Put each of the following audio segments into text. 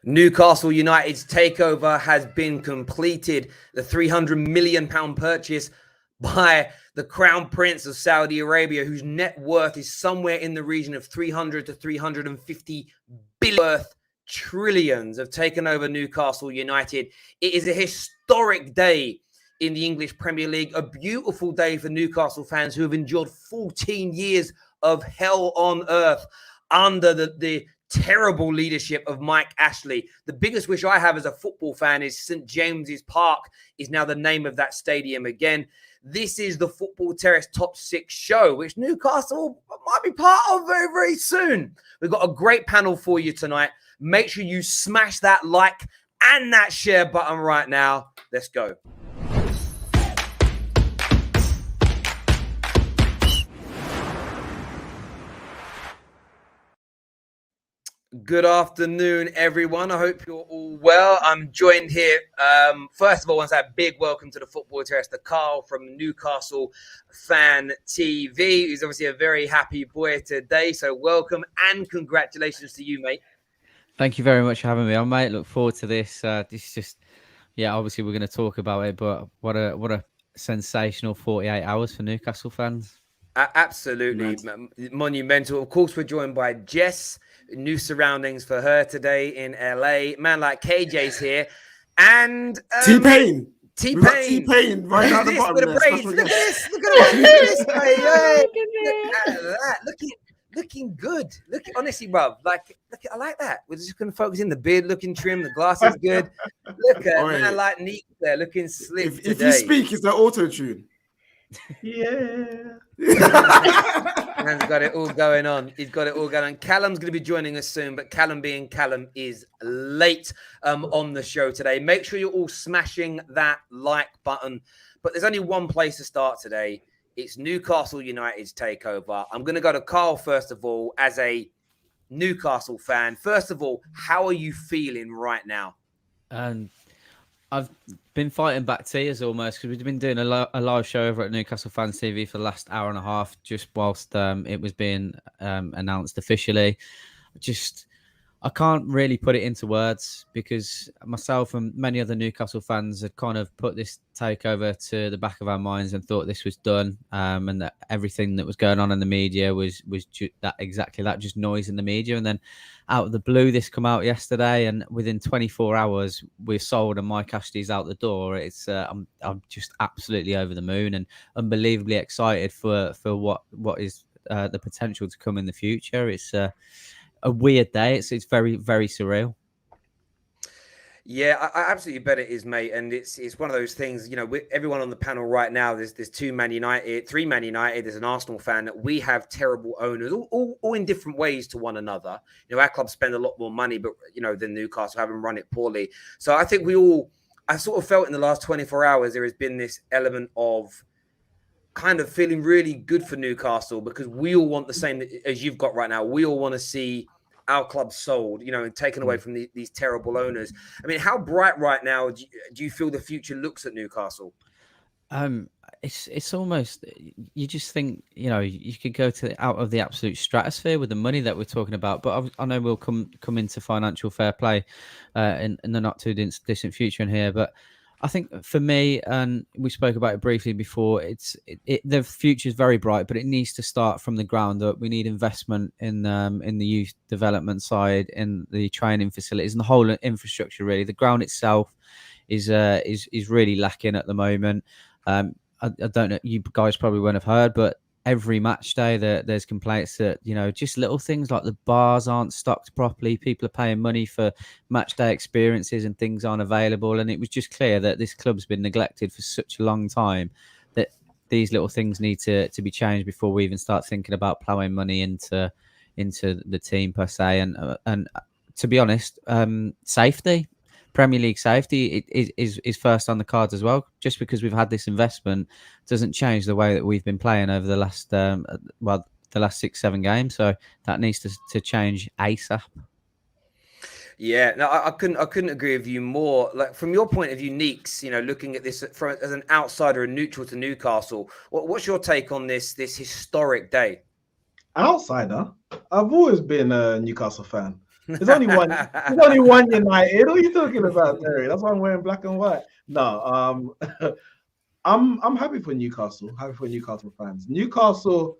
Newcastle United's takeover has been completed. The £300 million purchase by the Crown Prince of Saudi Arabia, whose net worth is somewhere in the region of 300 to 350 billion worth. Trillions have taken over Newcastle United. It is a historic day in the English Premier League, a beautiful day for Newcastle fans who have endured 14 years of hell on earth under the terrible leadership of Mike Ashley. The biggest wish I have as a football fan is St. James's Park is now the name of that stadium again. This is the Football Terrace Top 6 show, which Newcastle might be part of very, very soon. We've got a great panel for you tonight. Make sure you smash that like and that share button right now. Let's go. Good afternoon, everyone. I hope you're all well. I'm joined here. First of all, I want to say a big welcome to the Football Terrace to Carl from Newcastle Fan TV, who's obviously a very happy boy today. So welcome and congratulations to you, mate. Thank you very much for having me on, mate. Look forward to this. This is just, obviously we're going to talk about it, but what a sensational 48 hours for Newcastle fans. Absolutely monumental. Of course, we're joined by Jess. New surroundings for her today in LA. Man like KJ's here. And T-Pain. T-Pain right now at the bottom. Look at this. Look at this. Look at that. Looking good. Honestly, bruv. I like that. We're just going to focus in the beard looking trim. The glasses good. Look at man like Neek there looking slick today. If you speak, it's the auto-tune. Yeah. Man's got it all going on. He's got it all going on. Callum's going to be joining us soon, but Callum being Callum is late on the show today. Make sure you're all smashing that like button. But there's only one place to start today. It's Newcastle United's takeover. I'm going to go to Carl first of all as a Newcastle fan. First of all, how are you feeling right now? I've been fighting back tears almost because we've been doing a live show over at Newcastle Fans TV for the last hour and a half, just whilst it was being announced officially. I can't really put it into words because myself and many other Newcastle fans had kind of put this takeover to the back of our minds and thought this was done, and that everything that was going on in the media was just noise in the media. And then out of the blue, this come out yesterday, and within 24 hours, we're sold and Mike Ashley's out the door. It's I'm just absolutely over the moon and unbelievably excited for what is the potential to come in the future. It's a weird day. It's very, very surreal. Yeah, I absolutely bet it is, mate. And it's one of those things, everyone on the panel right now, there's three Man United, there's an Arsenal fan. We have terrible owners, all in different ways to one another. Our club spend a lot more money, but, than Newcastle, haven't run it poorly. So I think I sort of felt in the last 24 hours, there has been this element of kind of feeling really good for Newcastle because we all want the same as you've got right now. We all want to see our club sold, and taken away from these terrible owners. I mean, how bright right now do you feel the future looks at Newcastle? It's almost, you just think, you could go out of the absolute stratosphere with the money that we're talking about. But I know we'll come into financial fair play in the not too distant future in here. But I think for me, and we spoke about it briefly before, the future is very bright, but it needs to start from the ground up. We need investment in the youth development side, in the training facilities, and the whole infrastructure. Really, the ground itself is really lacking at the moment. I don't know, you guys probably won't have heard, but every match day there's complaints that just little things like the bars aren't stocked properly, people are paying money for match day experiences and things aren't available, and it was just clear that this club's been neglected for such a long time that these little things need to be changed before we even start thinking about plowing money into the team per se. And to be honest, safety, Premier League safety is first on the cards as well. Just because we've had this investment doesn't change the way that we've been playing over the last the last 6-7 games. So that needs to change ASAP. Yeah, no, I couldn't agree with you more. Like from your point of view, Neeks, looking at this as an outsider and neutral to Newcastle, what's your take on this historic day? Outsider, I've always been a Newcastle fan. There's only one. There's only one United. What are you talking about, Terry? That's why I'm wearing black and white. No, I'm happy for Newcastle. Happy for Newcastle fans. Newcastle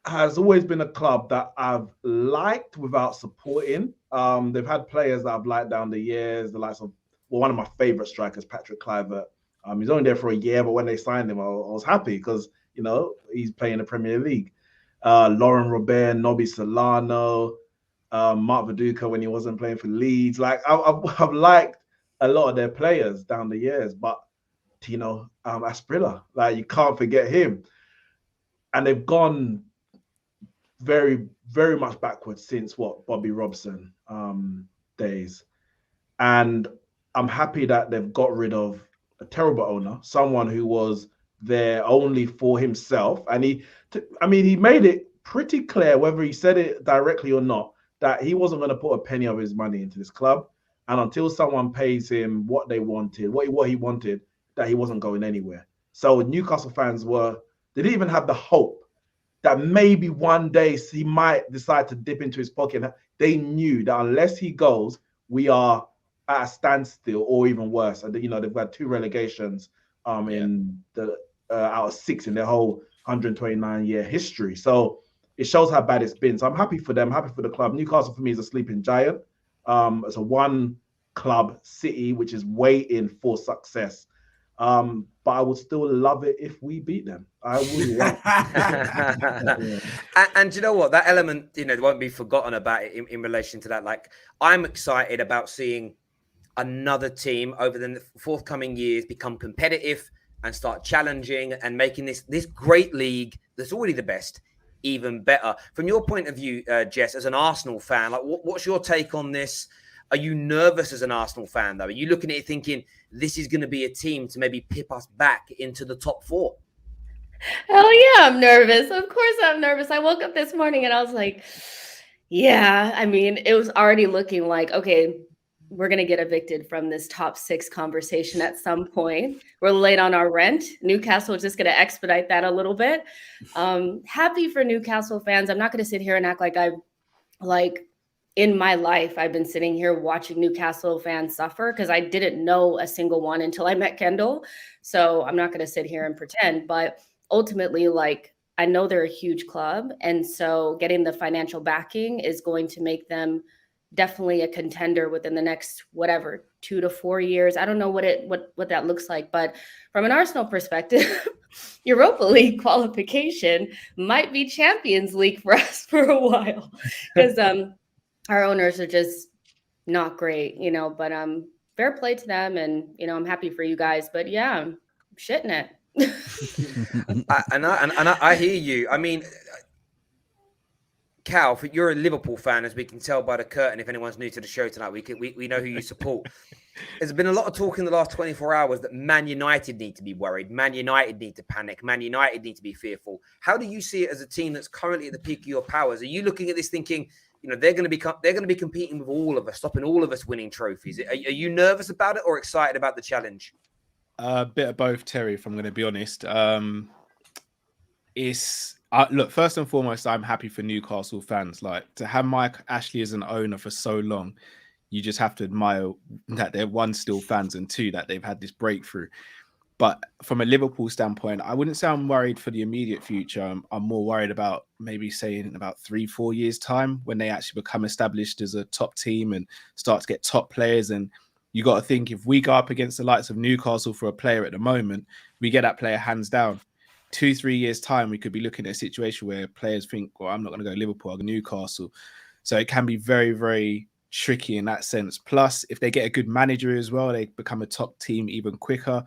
has always been a club that I've liked without supporting. They've had players that I've liked down the years, the likes of one of my favorite strikers, Patrick Kluivert. He's only there for a year, but when they signed him, I was happy because he's playing the Premier League. Lauren Robert, Nobby Solano, Mark Viduka when he wasn't playing for Leeds. Like I've liked a lot of their players down the years, but Asprilla, like you can't forget him. And they've gone very, very much backwards since Bobby Robson days. And I'm happy that they've got rid of a terrible owner, someone who was there only for himself. And he made it pretty clear, whether he said it directly or not, that he wasn't going to put a penny of his money into this club. And until someone pays him what they wanted, what he wanted, that he wasn't going anywhere. So Newcastle fans they didn't even have the hope that maybe one day he might decide to dip into his pocket. They knew that unless he goes, we are at a standstill or even worse. And they've had 2 relegations in the out of 6 in their whole 129-year history. So it shows how bad it's been. So I'm happy for them, happy for the club. Newcastle for me is a sleeping giant. It's a one club city which is waiting for success. But I would still love it if we beat them. I would love it. And you know what? That element, won't be forgotten about it in relation to that. Like, I'm excited about seeing another team over the forthcoming years become competitive and start challenging and making this great league that's already the best even better. From your point of view, Jess, as an Arsenal fan, like what's your take on this? Are you nervous as an Arsenal fan, though? Are you looking at it thinking this is going to be a team to maybe pip us back into the top 4? Hell yeah, I'm nervous. Of course I'm nervous. I woke up this morning and I was like, yeah, I mean, it was already looking like, okay, we're going to get evicted from this top 6 conversation at some point. We're late on our rent. Newcastle is just going to expedite that a little bit. Happy for Newcastle fans. I'm not going to sit here and act like in my life, I've been sitting here watching Newcastle fans suffer because I didn't know a single one until I met Kendall. So I'm not going to sit here and pretend, but ultimately, I know they're a huge club. And so getting the financial backing is going to make them definitely a contender within the next, 2 to 4 years. I don't know what that looks like, but from an Arsenal perspective, Europa League qualification might be Champions League for us for a while because, our owners are just not great, but fair play to them. And, I'm happy for you guys, but yeah, I'm shitting it. I hear you. I mean, Cal, you're a Liverpool fan, as we can tell by the curtain. If anyone's new to the show tonight, we know who you support. There's been a lot of talk in the last 24 hours that Man United need to be worried. Man United need to panic. Man United need to be fearful. How do you see it as a team that's currently at the peak of your powers? Are you looking at this thinking, they're going to be competing with all of us, stopping all of us winning trophies? Are you nervous about it or excited about the challenge? A bit of both, Terry, if I'm going to be honest. Look, first and foremost, I'm happy for Newcastle fans. Like, to have Mike Ashley as an owner for so long, you just have to admire that they're, 1, still fans, and 2, that they've had this breakthrough. But from a Liverpool standpoint, I wouldn't say I'm worried for the immediate future. I'm more worried about maybe saying in about 3-4 years' time when they actually become established as a top team and start to get top players. And you got to think, if we go up against the likes of Newcastle for a player at the moment, we get that player hands down. 2-3 years' time, we could be looking at a situation where players think, well, I'm not going to go Liverpool, I'll go Newcastle. So it can be very, very tricky in that sense. Plus, if they get a good manager as well, they become a top team even quicker.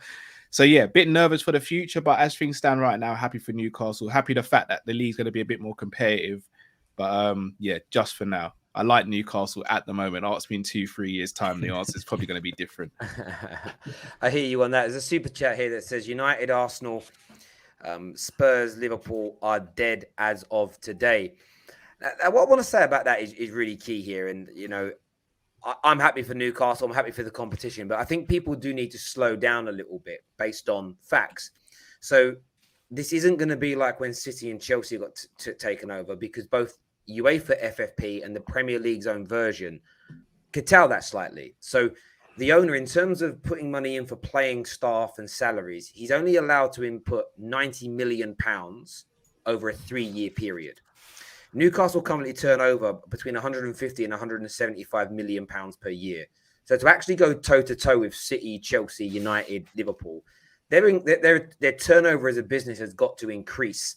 So yeah, a bit nervous for the future, but as things stand right now, happy for Newcastle. Happy the fact that the league's going to be a bit more competitive. But yeah, just for now, I like Newcastle at the moment. Ask me in 2-3 years' time, the answer is probably going to be different. I hear you on that. There's a super chat here that says United, Arsenal, Spurs, Liverpool are dead as of today. Now, what I want to say about that is really key here. And, I'm happy for Newcastle. I'm happy for the competition, but I think people do need to slow down a little bit based on facts. So this isn't going to be like when City and Chelsea got taken over, because both UEFA FFP and the Premier League's own version curtail that slightly. So the owner, in terms of putting money in for playing staff and salaries, he's only allowed to input £90 million over a 3-year period. Newcastle currently turn over between 150 and 175 million pounds per year. So to actually go toe to toe with City, Chelsea, United, Liverpool, their turnover as a business has got to increase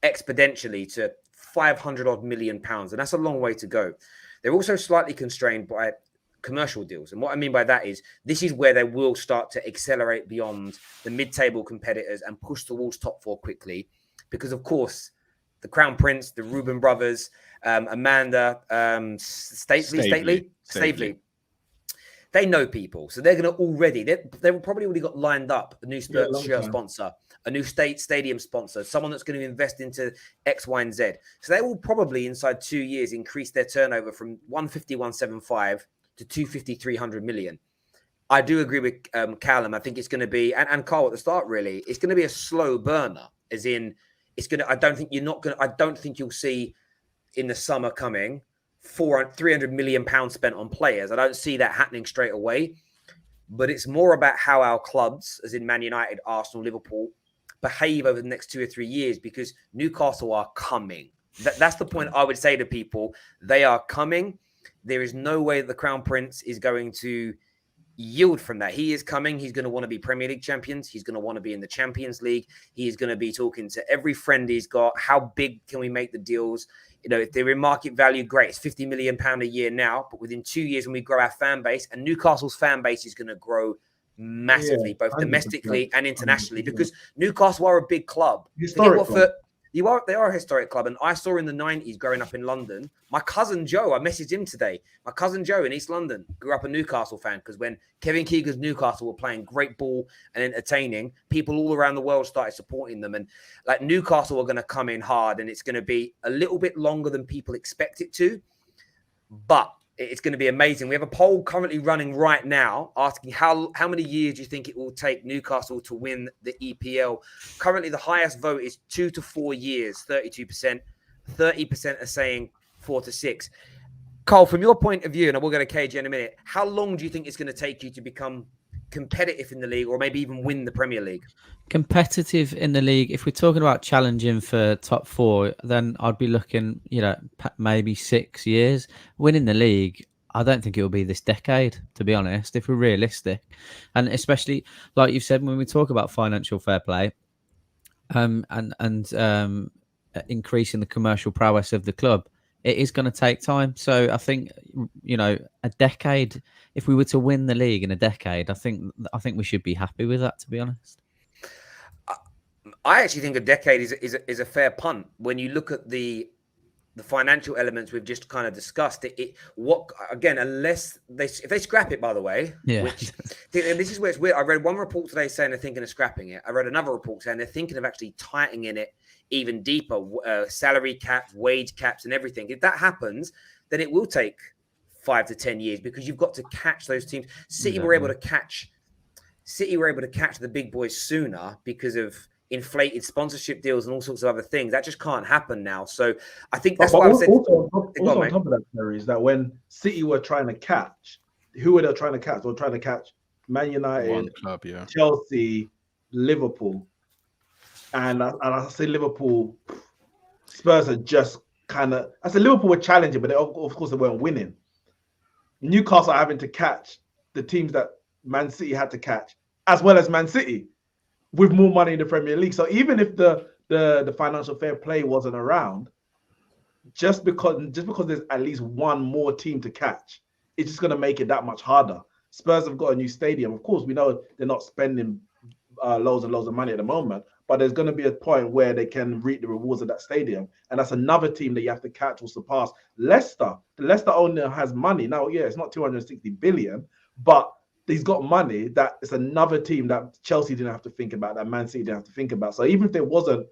exponentially to 500 odd million pounds, and that's a long way to go. They're also slightly constrained by commercial deals, and what I mean by that is this is where they will start to accelerate beyond the mid-table competitors and push towards top 4 quickly, because of course the Crown Prince, the Reuben brothers, Amanda, Staveley. They know people, so they're going to already. They've probably already got lined up a new shirt sponsor, a new stadium sponsor, someone that's going to invest into X, Y, and Z. So they will probably inside 2 years increase their turnover from 150, 175 to 250, 300 million. I do agree with Callum. I think it's going to be, and Carl at the start, really, it's going to be a slow burner, as in it's going to. I don't think you'll see in the summer coming 300 million pounds spent on players. I don't see that happening straight away, but it's more about how our clubs, as in Man United, Arsenal, Liverpool, behave over the next 2 or 3 years, because Newcastle are coming. That's the point I would say to people. They are coming. There is no way that the Crown Prince is going to yield from that. He is coming. He's going to want to be Premier League champions. He's going to want to be in the Champions League. He is going to be talking to every friend he's got. How big can we make the deals? You know, if they're in market value, great. It's £50 million a year now, but within 2 years when we grow our fan base, and Newcastle's fan base is going to grow massively, both 100%, domestically and internationally, 100%. Because Newcastle are a big club. They are a historic club. And I saw in the 90s growing up in London, my cousin Joe, I messaged him today. My cousin Joe in East London grew up a Newcastle fan, because when Kevin Keegan's Newcastle were playing great ball and entertaining, people all around the world started supporting them. And like Newcastle are going to come in hard, and it's going to be a little bit longer than people expect it to, but it's going to be amazing. We have a poll currently running right now asking how many years do you think it will take Newcastle to win the EPL? Currently, the highest vote is 2 to 4 years, 32%. 30% are saying 4 to 6. Carl, from your point of view, and I will go to KJ in a minute, how long do you think it's going to take you to become competitive in the league, or maybe even win the Premier League? Competitive in the league, if we're talking about challenging for top 4, then I'd be looking, maybe 6 years. Winning the league, I don't think it will be this decade, to be honest, if we're realistic. And especially, like you've said, when we talk about financial fair play and increasing the commercial prowess of the club, it is going to take time. So I think, a decade, if we were to win the league in a decade, I think we should be happy with that, to be honest. I actually think a decade is a fair punt. When you look at the financial elements we've just kind of discussed, unless if they scrap it, by the way, which this is where it's weird. I read one report today saying they're thinking of scrapping it. I read another report saying they're thinking of actually tightening it even deeper, salary caps, wage caps, and everything. If that happens, then it will take 5 to 10 years, because you've got to catch those teams. City were able to catch the big boys sooner because of inflated sponsorship deals and all sorts of other things. That just can't happen now. So I think that's why I said. Also on top of that, Terry, is that when City were trying to catch, who were they trying to catch? They were trying to catch Man United, one club, Chelsea, Liverpool. And I say Liverpool, Spurs are just kind of. I said Liverpool were challenging, but of course they weren't winning. Newcastle are having to catch the teams that Man City had to catch, as well as Man City, with more money in the Premier League. So even if the financial fair play wasn't around, just because there's at least one more team to catch, it's just going to make it that much harder. Spurs have got a new stadium. Of course, we know they're not spending loads and loads of money at the moment, but there's going to be a point where they can reap the rewards of that stadium. And that's another team that you have to catch or surpass. Leicester, the Leicester owner has money. Now, it's not 260 billion, but he's got money that it's another team that Chelsea didn't have to think about, that Man City didn't have to think about. So even if there wasn't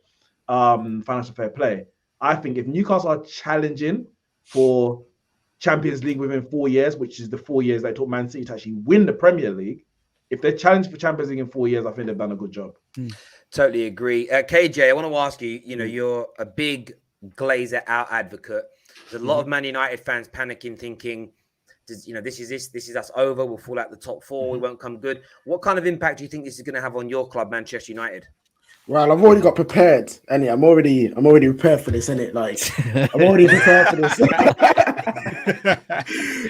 financial fair play, I think if Newcastle are challenging for Champions League within 4 years, which is the 4 years they took Man City to actually win the Premier League, if they're challenged for Champions League in 4 years, I think they've done a good job. Totally agree. KJ, I want to ask you, you're a big Glazer out advocate. There's a lot of Man United fans panicking, thinking, this is us over. We'll fall out the top four. We won't come good. What kind of impact do you think this is going to have on your club, Manchester United? Well, I've already got prepared, and I'm already prepared for this, innit? Like, I'm already prepared for this.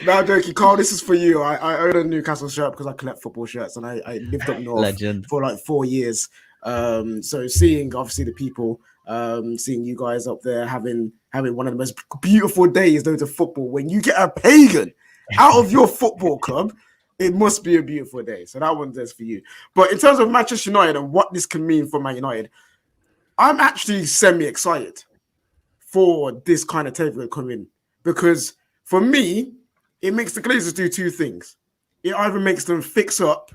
No, joking, Carl. This is for you. I own a Newcastle shirt because I collect football shirts, and I lived up north Legend. for like 4 years. So seeing obviously the people, seeing you guys up there having one of the most beautiful days of football. When you get a pagan out of your football club, it must be a beautiful day. So that one's there for you. But in terms of Manchester United and what this can mean for Man United, I'm actually semi-excited for this kind of takeover coming, because for me, it makes the Glazers do two things. It either makes them fix up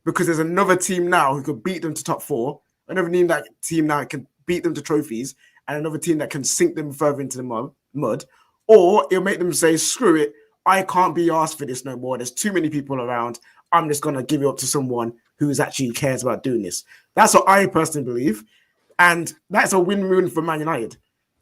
because there's another team now who could beat them to top four, another team now can beat them to trophies, and another team that can sink them further into the mud, or it'll make them say, screw it, I can't be asked for this no more. There's too many people around. I'm just going to give it up to someone who actually cares about doing this. That's what I personally believe. And that's a win-win for Man United.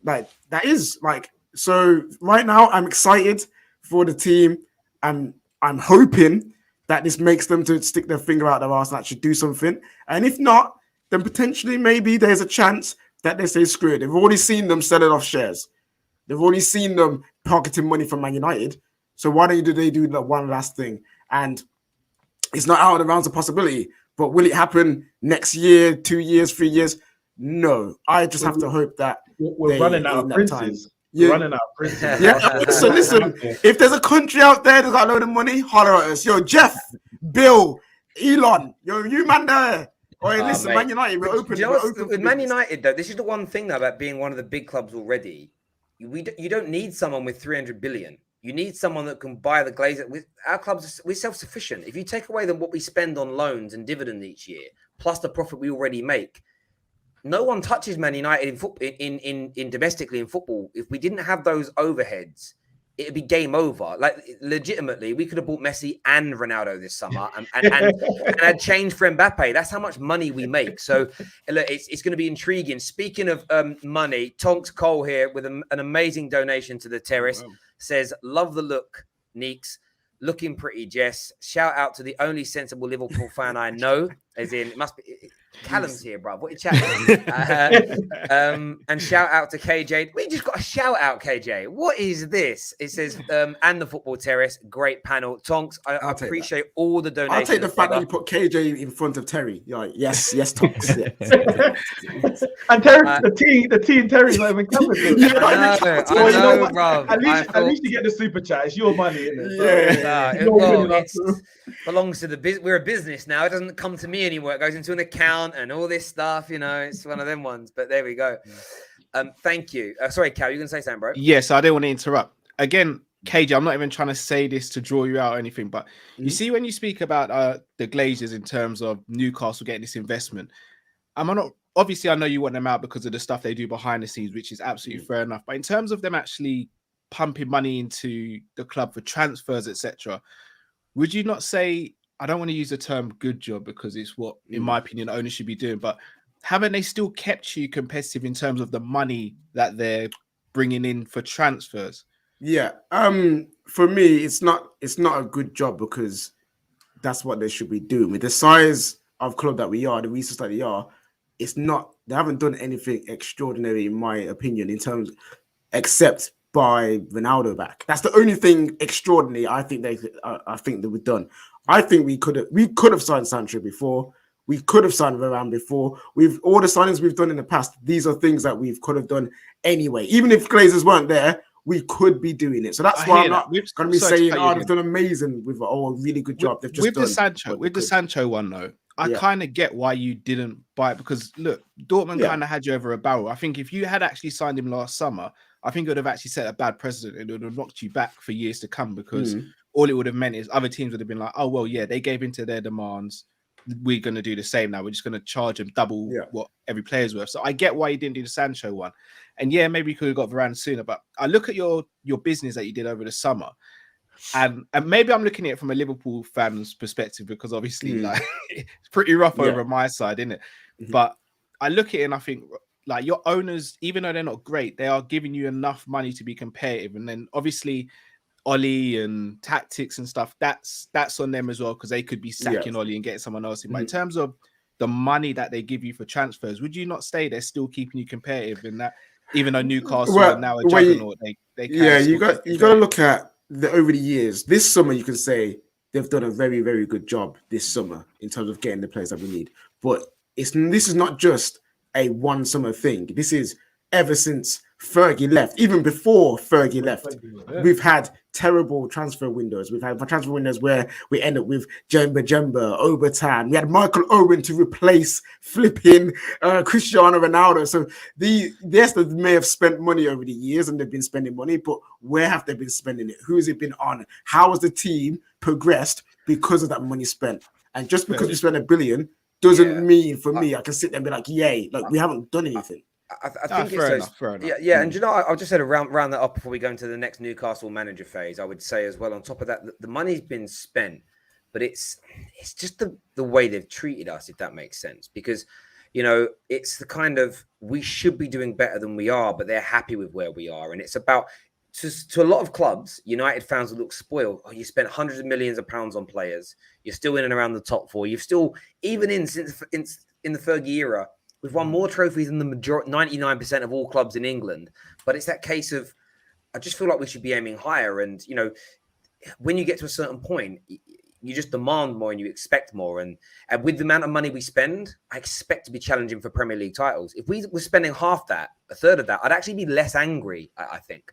Like, that is like, so right now I'm excited for the team. And I'm hoping that this makes them to stick their finger out their arse and actually do something. And if not, then potentially maybe there's a chance that they say screw it. They've already seen them selling off shares. They've already seen them pocketing money from Man United. So why don't they do that one last thing? And it's not out of the realms of possibility, but will it happen next year, 2 years, 3 years? No. I just have to hope that we're running out of princes. Yeah. We're running out of princes. Yeah. Listen. If there's a country out there that's got a load of money, holler at us. Yo, Jeff, Bill, Elon, yo, you man there. Oi, listen, mate. Man United, we're open. Do you know what's, with Man United, though, this is the one thing though about being one of the big clubs already. You don't need someone with 300 billion. You need someone that can buy the Glazer. With our clubs, we're self-sufficient. If you take away what we spend on loans and dividend each year, plus the profit we already make, no one touches Man United in domestically in football. If we didn't have those overheads, it'd be game over. Like, legitimately, we could have bought Messi and Ronaldo this summer and had changed for Mbappe. That's how much money we make. So look, it's going to be intriguing. Speaking of money, Tonks Cole here with an amazing donation to the terrace. Wow. Says, love the look, Neeks. Looking pretty, Jess. Shout out to the only sensible Liverpool fan I know. As in, it must be Callum's here, bro. What are you chatting? And shout out to KJ. We just got a shout out, KJ. What is this? It says, and the Football Terrace. Great panel. Tonks, I appreciate all the donations. I'll take the fact that you put KJ in front of Terry. You're like, yes, Tonks. Yes. And Terry, the team Terry's not even coming. I know, bro. At least you get the super chat. It's your money, isn't it? Yeah. It belongs to the business. We're a business now. It doesn't come to me anymore. It goes into an account and all this stuff. You know, it's one of them ones. But there we go. Thank you. Sorry, Cal, you can say something, bro? Yes, I didn't want to interrupt. Again, KJ, I'm not even trying to say this to draw you out or anything, but you see when you speak about the Glazers in terms of Newcastle getting this investment, obviously I know you want them out because of the stuff they do behind the scenes, which is absolutely fair enough. But in terms of them actually pumping money into the club for transfers, etc., would you not say, I don't want to use the term good job because it's what, in my opinion, owners should be doing, but haven't they still kept you competitive in terms of the money that they're bringing in for transfers? Yeah. For me, it's not a good job because that's what they should be doing. With the size of club that we are, the resources that we are, they haven't done anything extraordinary, in my opinion, in terms, except by Ronaldo back. That's the only thing extraordinary I think that we've done. I think we could have signed Sancho before. We could have signed Varane before. All the signings we've done in the past, these are things that we could have done anyway. Even if Glazers weren't there, we could be doing it. So that's why I'm not going to be saying, they've done amazing with a really good job. They've just with the Sancho one though. I kind of get why you didn't buy it because look, Dortmund kind of had you over a barrel. I think if you had actually signed him last summer, I think it would have actually set a bad precedent and it would have knocked you back for years to come because all it would have meant is other teams would have been like, oh, well, yeah, they gave into their demands. We're going to do the same now. We're just going to charge them double what every player's worth. So I get why you didn't do the Sancho one. And yeah, maybe you could have got Varane sooner. But I look at your business that you did over the summer. And maybe I'm looking at it from a Liverpool fan's perspective because obviously like it's pretty rough over my side, isn't it? But I look at it and I think like your owners, even though they're not great, they are giving you enough money to be competitive. And then obviously Ollie and tactics and stuff, that's on them as well, because they could be sacking Ollie and getting someone else in. But in terms of the money that they give you for transfers, would you not say they're still keeping you competitive in that? Even though Newcastle are now a juggernaut, they can you got to look at over the years. This summer, you can say they've done a very, very good job this summer in terms of getting the players that we need. But this is not just a one summer thing. This is ever since Fergie left, even before Fergie left, we've had terrible transfer windows. We've had transfer windows where we end up with Jemba, Obertan. We had Michael Owen to replace flipping Cristiano Ronaldo. So they may have spent money over the years, and they've been spending money, but where have they been spending it? Who has it been on? How has the team progressed because of that money spent? And just because we spent $1 billion doesn't mean, for me, I can sit there and be like, yay, like we haven't done anything. I think it's fair enough. Yeah, and you know, I'll just say to round that up before we go into the next Newcastle manager phase. I would say as well, on top of that, the money's been spent, but it's just the way they've treated us, if that makes sense. Because, you know, it's the kind of, we should be doing better than we are, but they're happy with where we are. And it's about, to a lot of clubs, United fans will look spoiled. Oh, you spent hundreds of millions of pounds on players. You're still in and around the top four. You've still, even in the Fergie era, we've won more trophies than the majority, 99% of all clubs in England. But it's that case of, I just feel like we should be aiming higher. And, you know, when you get to a certain point, you just demand more and you expect more. And with the amount of money we spend, I expect to be challenging for Premier League titles. If we were spending half that, a third of that, I'd actually be less angry, I think.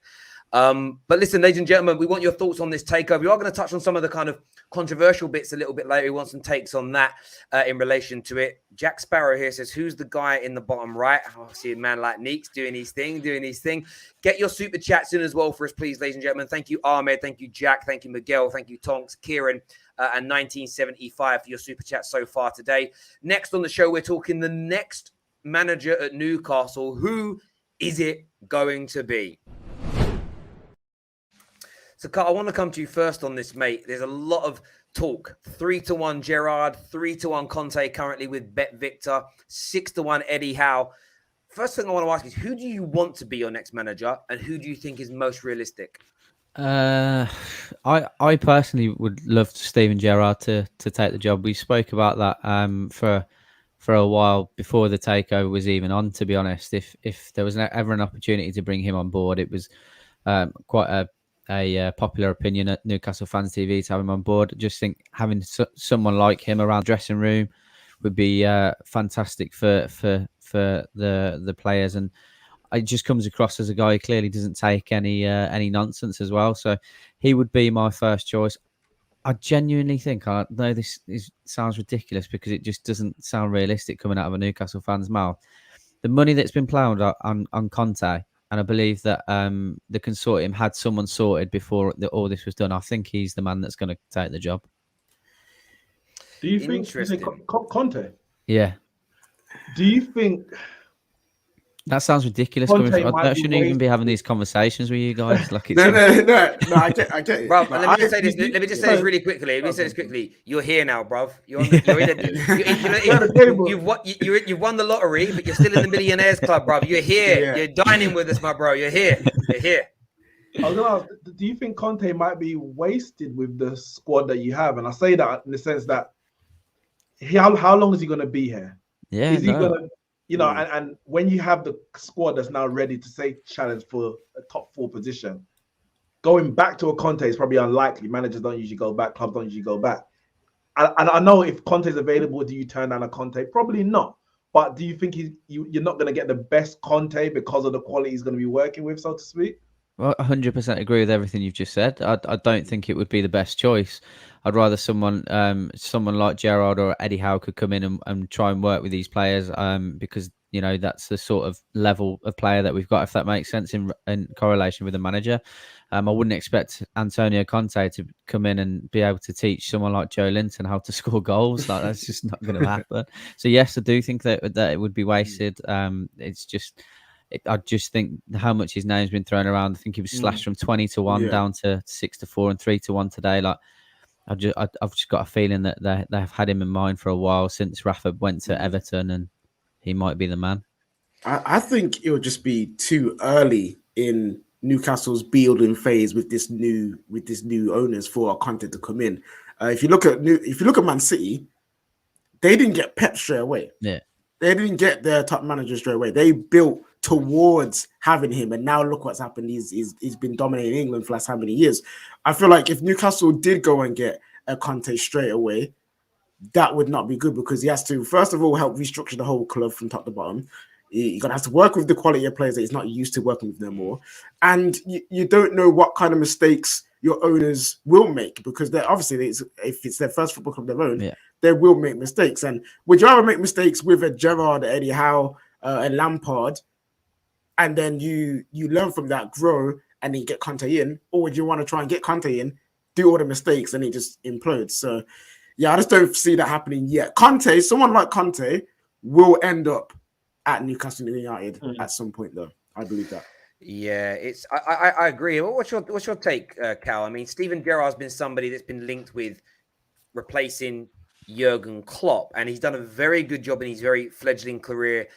But listen, ladies and gentlemen, we want your thoughts on this takeover. We are going to touch on some of the kind of controversial bits a little bit later. We want some takes on that in relation to it. Jack Sparrow here says, who's the guy in the bottom right? I see a man like Neeks doing his thing. Get your super chats in as well for us, please, ladies and gentlemen. Thank you, Ahmed. Thank you, Jack. Thank you, Miguel. Thank you, Tonks, Kieran, and 1975 for your super chat so far today. Next on the show, we're talking the next manager at Newcastle. Who is it going to be? So, Carl, I want to come to you first on this, mate. There's a lot of talk. 3-1 Gerrard, 3-1 Conte currently with Bet Victor, 6-1 Eddie Howe. First thing I want to ask is, who do you want to be your next manager, and who do you think is most realistic? I personally would love Steven Gerrard to take the job. We spoke about that for a while before the takeover was even on. To be honest, if there was ever an opportunity to bring him on board, it was quite a popular opinion at Newcastle Fans TV to have him on board. Just think having someone like him around the dressing room would be fantastic for the players, and it just comes across as a guy who clearly doesn't take any nonsense as well. So he would be my first choice. I genuinely think, I know this sounds ridiculous because it just doesn't sound realistic coming out of a Newcastle fan's mouth. The money that's been ploughed on Conte, and I believe that the consortium had someone sorted before all this was done. I think he's the man that's going to take the job. Do you think Conte? Yeah. Do you think that sounds ridiculous? I shouldn't even be having these conversations with you guys. Like it's no, I get it. Bro, let me just say this. Let me just say this really quickly. You're here now, bruv. You're in you've won the lottery, but you're still in the millionaires club, bruv. You're here. Yeah. You're dining with us, my bro. You're here. I was gonna ask, do you think Conte might be wasted with the squad that you have? And I say that in the sense that how long is he going to be here? Yeah, is he going to? And when you have the squad that's now ready to say challenge for a top 4 position, going back to a Conte is probably unlikely. Managers don't usually go back. Clubs don't usually go back. And I know if Conte is available, do you turn down a Conte? Probably not. But do you think you're not going to get the best Conte because of the quality he's going to be working with, so to speak? Well, 100% agree with everything you've just said. I don't think it would be the best choice. I'd rather someone like Gerrard or Eddie Howe could come in and try and work with these players because, that's the sort of level of player that we've got, if that makes sense, in correlation with the manager. I wouldn't expect Antonio Conte to come in and be able to teach someone like Joe Linton how to score goals. Like, that's just not going to happen. So, yes, I do think that it would be wasted. It's just... I just think how much his name's been thrown around. I think he was slashed from 20-1 down to 6-4 and 3-1 today. Like, I've just got a feeling that they've had him in mind for a while since Rafa went to Everton, and he might be the man. I think it would just be too early in Newcastle's building phase with this new owners for Conte to come in. If you look at Man City, they didn't get Pep straight away. Yeah. They didn't get their top manager straight away. They built towards having him, and now look what's happened. He's been dominating England for the last how many years. I feel like if Newcastle did go and get a Conte straight away, that would not be good because he has to, first of all, help restructure the whole club from top to bottom. You're going to have to work with the quality of players that he's not used to working with no more. And you don't know what kind of mistakes your owners will make because they're obviously, if it's their first football club of their own, they will make mistakes. And would you rather make mistakes with a Gerrard, Eddie Howe, and Lampard, and then you learn from that, grow, and then get Conte in? Or would you want to try and get Conte in, do all the mistakes, and it just implodes? So, yeah, I just don't see that happening yet. Someone like Conte will end up at Newcastle United at some point, though. I believe that. Yeah, I agree. What's your take, Cal? I mean, Steven Gerrard's been somebody that's been linked with replacing Jurgen Klopp, and he's done a very good job in his very fledgling career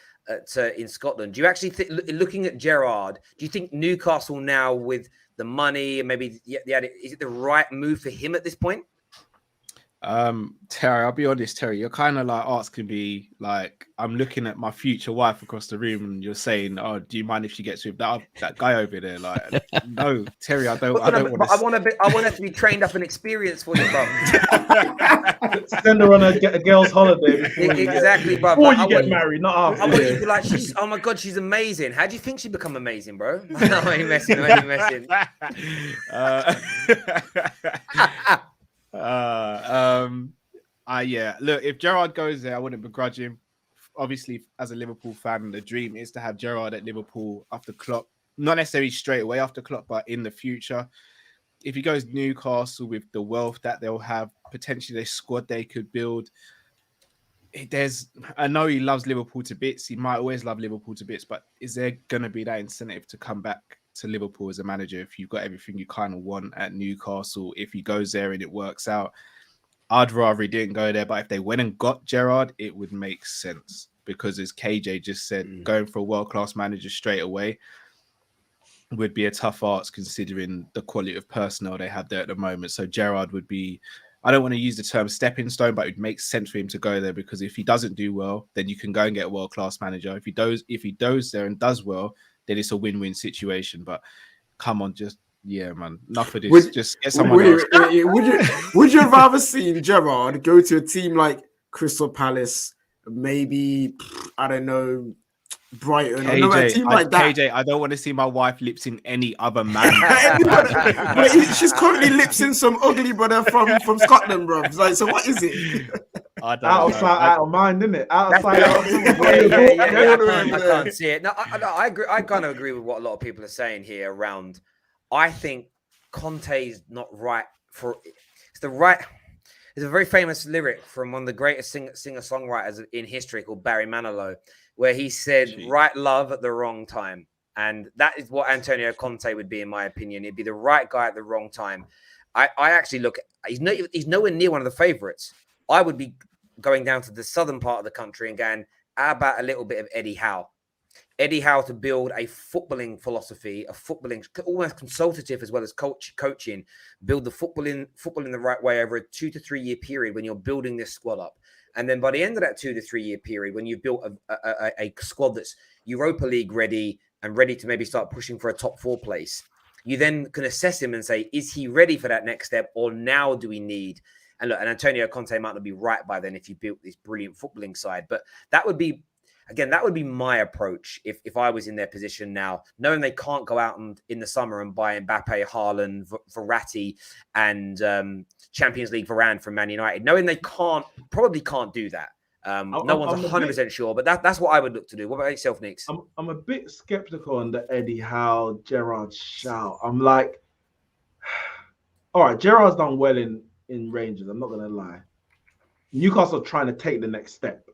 in Scotland. Do you actually think, looking at Gerrard, do you think Newcastle now with the money and maybe is it the right move for him at this point? Terry, I'll be honest, Terry, you're kind of like asking me, like, I'm looking at my future wife across the room and you're saying, oh, do you mind if she gets with that guy over there? Like, no, Terry, I don't want to. I want her to be trained up and experienced for you, bro. Send her on a girl's holiday. Exactly, bro. Before you get married, not after. I want you to be like, oh my God, she's amazing. How do you think she'd become amazing, bro? No, I ain't messing. Yeah. Look, if Gerrard goes there, I wouldn't begrudge him. Obviously, as a Liverpool fan, the dream is to have Gerrard at Liverpool after Klopp. Not necessarily straight away after Klopp, but in the future. If he goes Newcastle with the wealth that they'll have, potentially the squad they could build. I know he loves Liverpool to bits. He might always love Liverpool to bits, but is there going to be that incentive to come back to Liverpool as a manager if you've got everything you kind of want at Newcastle? If he goes there and it works out, I'd rather he didn't go there. But if they went and got Gerrard, it would make sense because, as KJ just said, going for a world-class manager straight away would be a tough ask considering the quality of personnel they have there at the moment. So Gerrard would be, I don't want to use the term stepping stone, but it would make sense for him to go there because if he doesn't do well, then you can go and get a world-class manager. If he goes there and does well, then it's a win-win situation. But come on, man, enough of this. Just get someone else. Would you rather see Gerrard go to a team like Crystal Palace, maybe, I don't know, Brighton, KJ, a team like that? KJ, I don't want to see my wife lips in any other man. She's currently lips in some ugly brother from Scotland, bro. Like, so what is it? Out of sight, out of mind, isn't it? Out of sight, out of mind. I can't see it. No, I agree. I kind of agree with what a lot of people are saying here around. I think Conte's not right for. There's a very famous lyric from one of the greatest singer-songwriters in history called Barry Manilow, where he said, right love at the wrong time. And that is what Antonio Conte would be, in my opinion. He'd be the right guy at the wrong time. I actually look, he's nowhere near one of the favourites. I would be going down to the southern part of the country and going, how about a little bit of Eddie Howe? Eddie Howe to build a footballing philosophy, almost consultative as well as coaching, build the football in the right way over a 2 to 3 year period when you're building this squad up. And then by the end of that 2 to 3 year period, when you've built a squad that's Europa League ready and ready to maybe start pushing for a top 4 place, you then can assess him and say, is he ready for that next step? Or now do we need? And look, and Antonio Conte might not be right by then if you built this brilliant footballing side, but that would be, again, that would be my approach if I was in their position now, knowing they can't go out and in the summer and buy Mbappe, Haaland, Verratti, and Champions League Varane from Man United, knowing they probably can't do that. No one's 100% sure, but that's what I would look to do. What about yourself, Nix? I'm a bit skeptical on the Eddie Howe, Gerrard shout. I'm like, all right, Gerrard's done well in Rangers. I'm not going to lie. Newcastle trying to take the next step,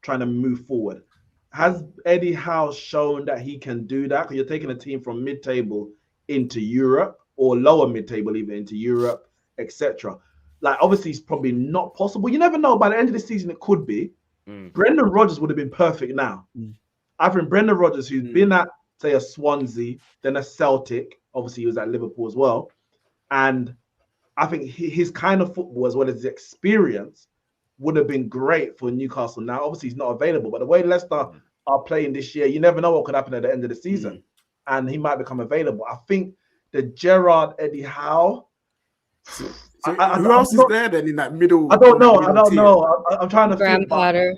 trying to move forward. Has Eddie Howe shown that he can do that? Because you're taking a team from mid-table into Europe or lower mid-table even into Europe, etc. Like, obviously, it's probably not possible. You never know. By the end of the season, it could be. Brendan Rodgers would have been perfect now. I think Brendan Rodgers, who's been at, say, a Swansea, then a Celtic, obviously he was at Liverpool as well, and I think his kind of football as well as his experience would have been great for Newcastle. Now, obviously he's not available, but the way Leicester are playing this year, you never know what could happen at the end of the season, and he might become available. I think the Gerrard, Eddie Howe. So who else is there then in that middle? I don't know. I'm trying to Graham think. Potter.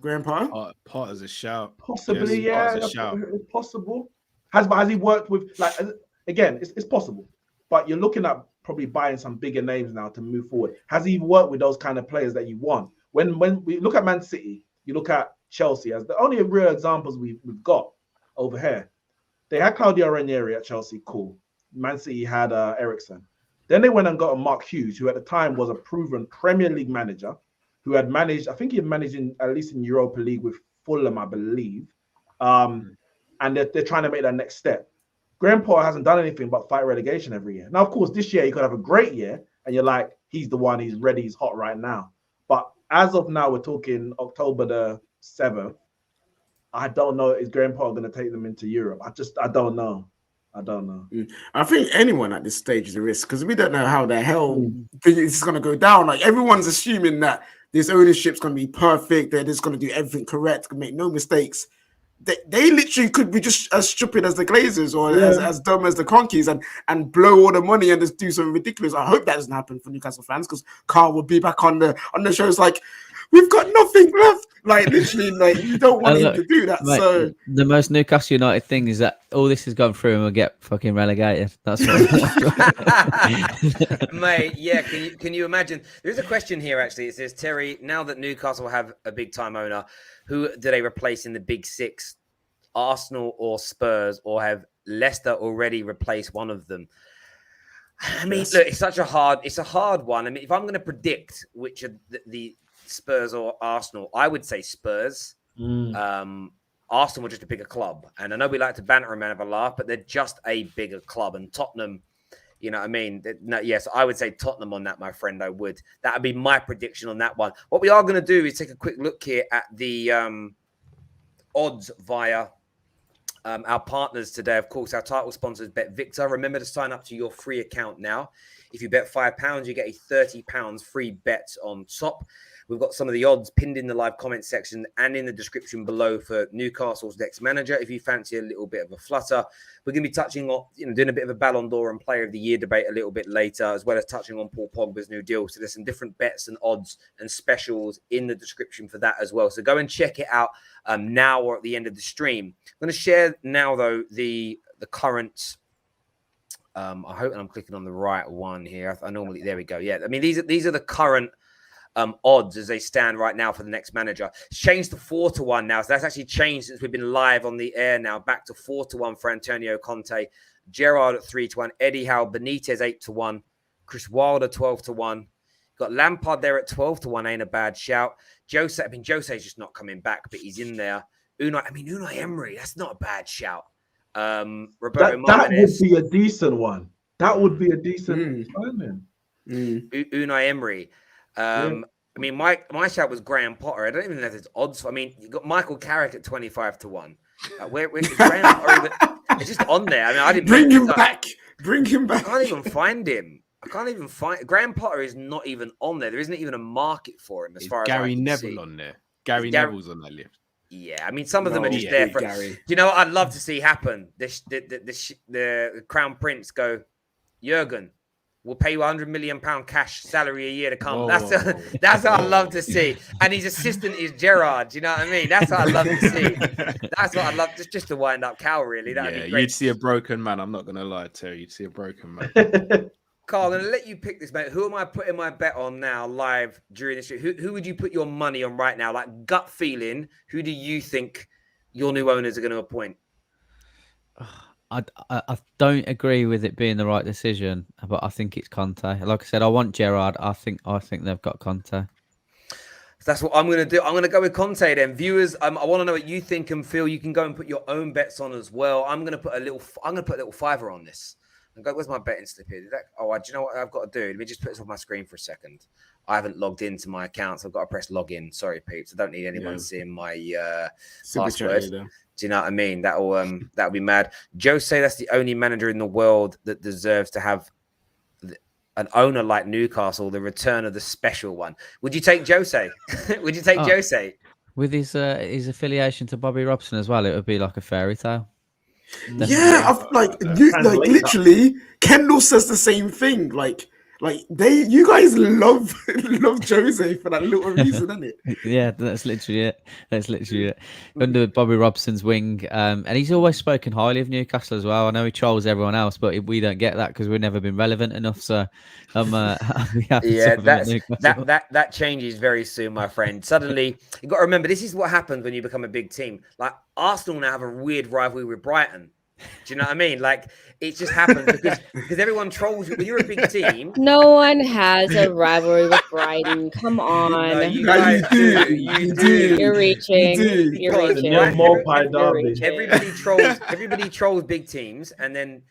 Graham Potter? Potter's a shout. Possibly, Yes, yeah. Potter's a shout. It's possible. Has he worked with, like, again, it's possible. But you're looking at probably buying some bigger names now to move forward. Has he worked with those kind of players that you want? When we look at Man City, you look at Chelsea as the only real examples we've got over here. They had Claudio Ranieri at Chelsea, cool. Man City had Eriksen. Then they went and got a Mark Hughes, who at the time was a proven Premier League manager, who had managed, I think he had managed at least in Europa League with Fulham, I believe. And they're trying to make that next step. Graham Potter hasn't done anything but fight relegation every year. Now, of course, this year he could have a great year, and you're like, he's the one, he's ready, he's hot right now. But as of now, we're talking October the 7th. I don't know, is Graham Potter going to take them into Europe? I don't know. I think anyone at this stage is a risk because we don't know how the hell this is going to go down. Like everyone's assuming that this ownership's going to be perfect, they're just going to do everything correct, can make no mistakes. They literally could be just as stupid as the Glazers or as dumb as the Cronkies and blow all the money and just do something ridiculous. I hope that doesn't happen for Newcastle fans because Carl will be back on the shows like, we've got nothing left. Like literally, like you don't want him to do that. Mate, so the most Newcastle United thing is that all this has gone through and we'll get fucking relegated. That's what. Mate, yeah. Can you imagine? There's a question here actually. It says, Terry, now that Newcastle have a big time owner, who do they replace in the big six? Arsenal or Spurs, or have Leicester already replaced one of them? I mean, look, it's a hard one. I mean, if I'm going to predict which of the Spurs or Arsenal, I would say Spurs. Arsenal are just a bigger club, and I know we like to banter them and have a laugh, but they're just a bigger club. And Tottenham, you know what I mean? Yes, I would say Tottenham on that, my friend. I would. That would be my prediction on that one. What we are going to do is take a quick look here at the odds via our partners today. Of course, our title sponsors, BetVictor. Remember to sign up to your free account now. If you bet £5, you get a £30 free bet on top. We've got some of the odds pinned in the live comment section and in the description below for Newcastle's next manager. If you fancy a little bit of a flutter, we're going to be touching on, doing a bit of a Ballon d'Or and Player of the Year debate a little bit later, as well as touching on Paul Pogba's new deal. So there's some different bets and odds and specials in the description for that as well. So go and check it out now or at the end of the stream. I'm going to share now, though, the current. I hope I'm clicking on the right one here. I normally, there we go. Yeah, I mean these are the current odds as they stand right now for the next manager. It's changed to 4-1 now. So that's actually changed since we've been live on the air now. Back to 4-1 for Antonio Conte. Gerrard at 3-1. Eddie Howe, Benitez 8-1. Chris Wilder 12-1. Got Lampard there at 12-1. Ain't a bad shout. Jose's just not coming back, but he's in there. Unai Emery, that's not a bad shout. Roberto Martinez. That would be a decent one. That would be a decent timing. Unai Emery. I mean, my shout was Graham Potter. I don't even know if there's odds. I mean, you got Michael Carrick at 25-1. Where's Graham Potter? It's just on there. I mean, I didn't bring him back. Bring him back. I can't even find him. Graham Potter is not even on there. There isn't even a market for him as far as Gary I can Neville see. on there. Gary Neville's on that list. Yeah, I mean, some of them are just there for. Gary. Do you know what I'd love to see happen? The Crown Prince go, Jurgen, we'll pay you £100 million cash salary a year to come. That's what I'd love to see. And his assistant is Gerrard. Do you know what I mean? That's what I'd love to see. That's what I'd love just to wind up Cal, really. That'd be great. You'd see a broken man. I'm not going to lie, Terry. You'd see a broken man. Carl, I'm going to let you pick this, mate. Who am I putting my bet on now live during this? Who would you put your money on right now? Like gut feeling, who do you think your new owners are going to appoint? I don't agree with it being the right decision, but I think it's Conte. Like I said, I want Gerrard. I think they've got Conte. That's what I'm going to do. I'm going to go with Conte then. Viewers, I want to know what you think and feel. You can go and put your own bets on as well. I'm going to put a little fiver on this. Where's my betting slip here? Do you know what I've got to do? Let me just put this on my screen for a second. I haven't logged into my account, so I've got to press login. Sorry, peeps. I don't need anyone seeing my password. Do you know what I mean? That'll be mad. Joe say that's the only manager in the world that deserves to have an owner like Newcastle, the return of the special one. Would you take Jose? Would you take Jose? With his affiliation to Bobby Robson as well, it would be like a fairy tale. Yeah, literally, Kendall says the same thing. You guys love Jose for that little reason, isn't it? Yeah, that's literally it. Under Bobby Robson's wing, and he's always spoken highly of Newcastle as well. I know he trolls everyone else, but we don't get that because we've never been relevant enough. So that changes very soon, my friend. Suddenly, you got to remember, this is what happens when you become a big team. Like Arsenal now have a weird rivalry with Brighton. Do you know what I mean? Like it just happens because everyone trolls you. When you're a big team, no one has a rivalry with Brighton. Come on, no, you do. You're reaching. Everybody trolls big teams, and then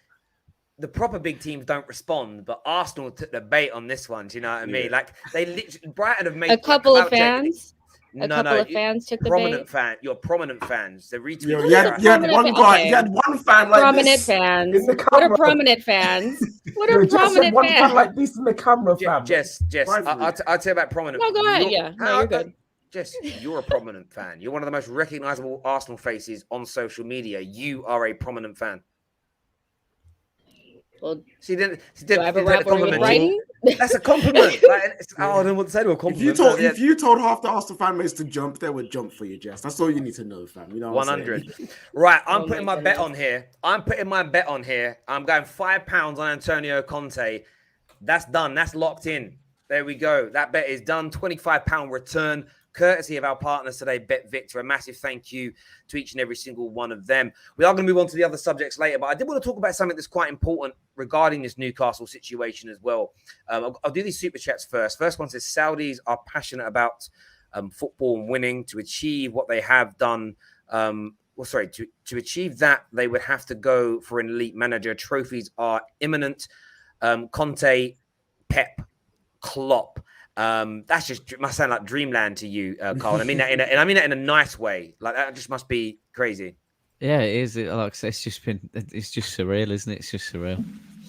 the proper big teams don't respond. But Arsenal took the bait on this one. Do you know what I mean? Like they literally, Brighton have made a couple of fans. Fans took the prominent bait. fan. You're prominent fans. The retweet. You had one guy. You had one fan like prominent this fans. in the What camera. are prominent fans? What are prominent one fans? fan like this in the camera, fam. Jess, I'll tell you about prominent. No, go ahead. You're good. Jess, you're a prominent fan. You're one of the most recognizable Arsenal faces on social media. You are a prominent fan. Well, she didn't do I have a rivalry with Brighton? That's a compliment. I don't want to say to a compliment. If you told half the Arsenal fan base to jump, they would jump for you, Jess. That's all you need to know, fam. You know, 100. Right, I'm putting my bet on here. I'm going £5 on Antonio Conte. That's done. That's locked in. There we go. That bet is done. £25 return, courtesy of our partners today, Bet Victor. A massive thank you to each and every single one of them. We are going to move on to the other subjects later, but I did want to talk about something that's quite important regarding this Newcastle situation as well. I'll do these super chats first. First one says Saudis are passionate about football and winning. To achieve what they have done, to achieve that, they would have to go for an elite manager. Trophies are imminent. Conte, Pep, Klopp. That's just must sound like dreamland to you, Carl. I mean that in a nice way. Like that just must be crazy. Yeah, it is. It's just surreal, isn't it? It's just surreal.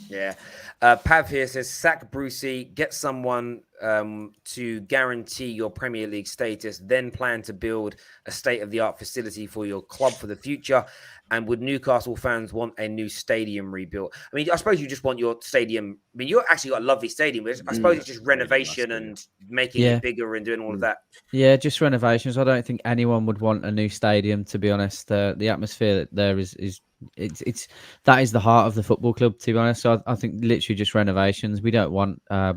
Yeah. Pav here says sack Brucey, get someone to guarantee your Premier League status, then plan to build a state-of-the-art facility for your club for the future. And would Newcastle fans want a new stadium rebuilt? I mean, I suppose you just want your stadium. I mean, you've actually got a lovely stadium. I suppose it's just renovation and making it bigger and doing all of that. Yeah, just renovations. I don't think anyone would want a new stadium, to be honest. The atmosphere there is that is the heart of the football club, to be honest. So I think literally just renovations. We don't want, I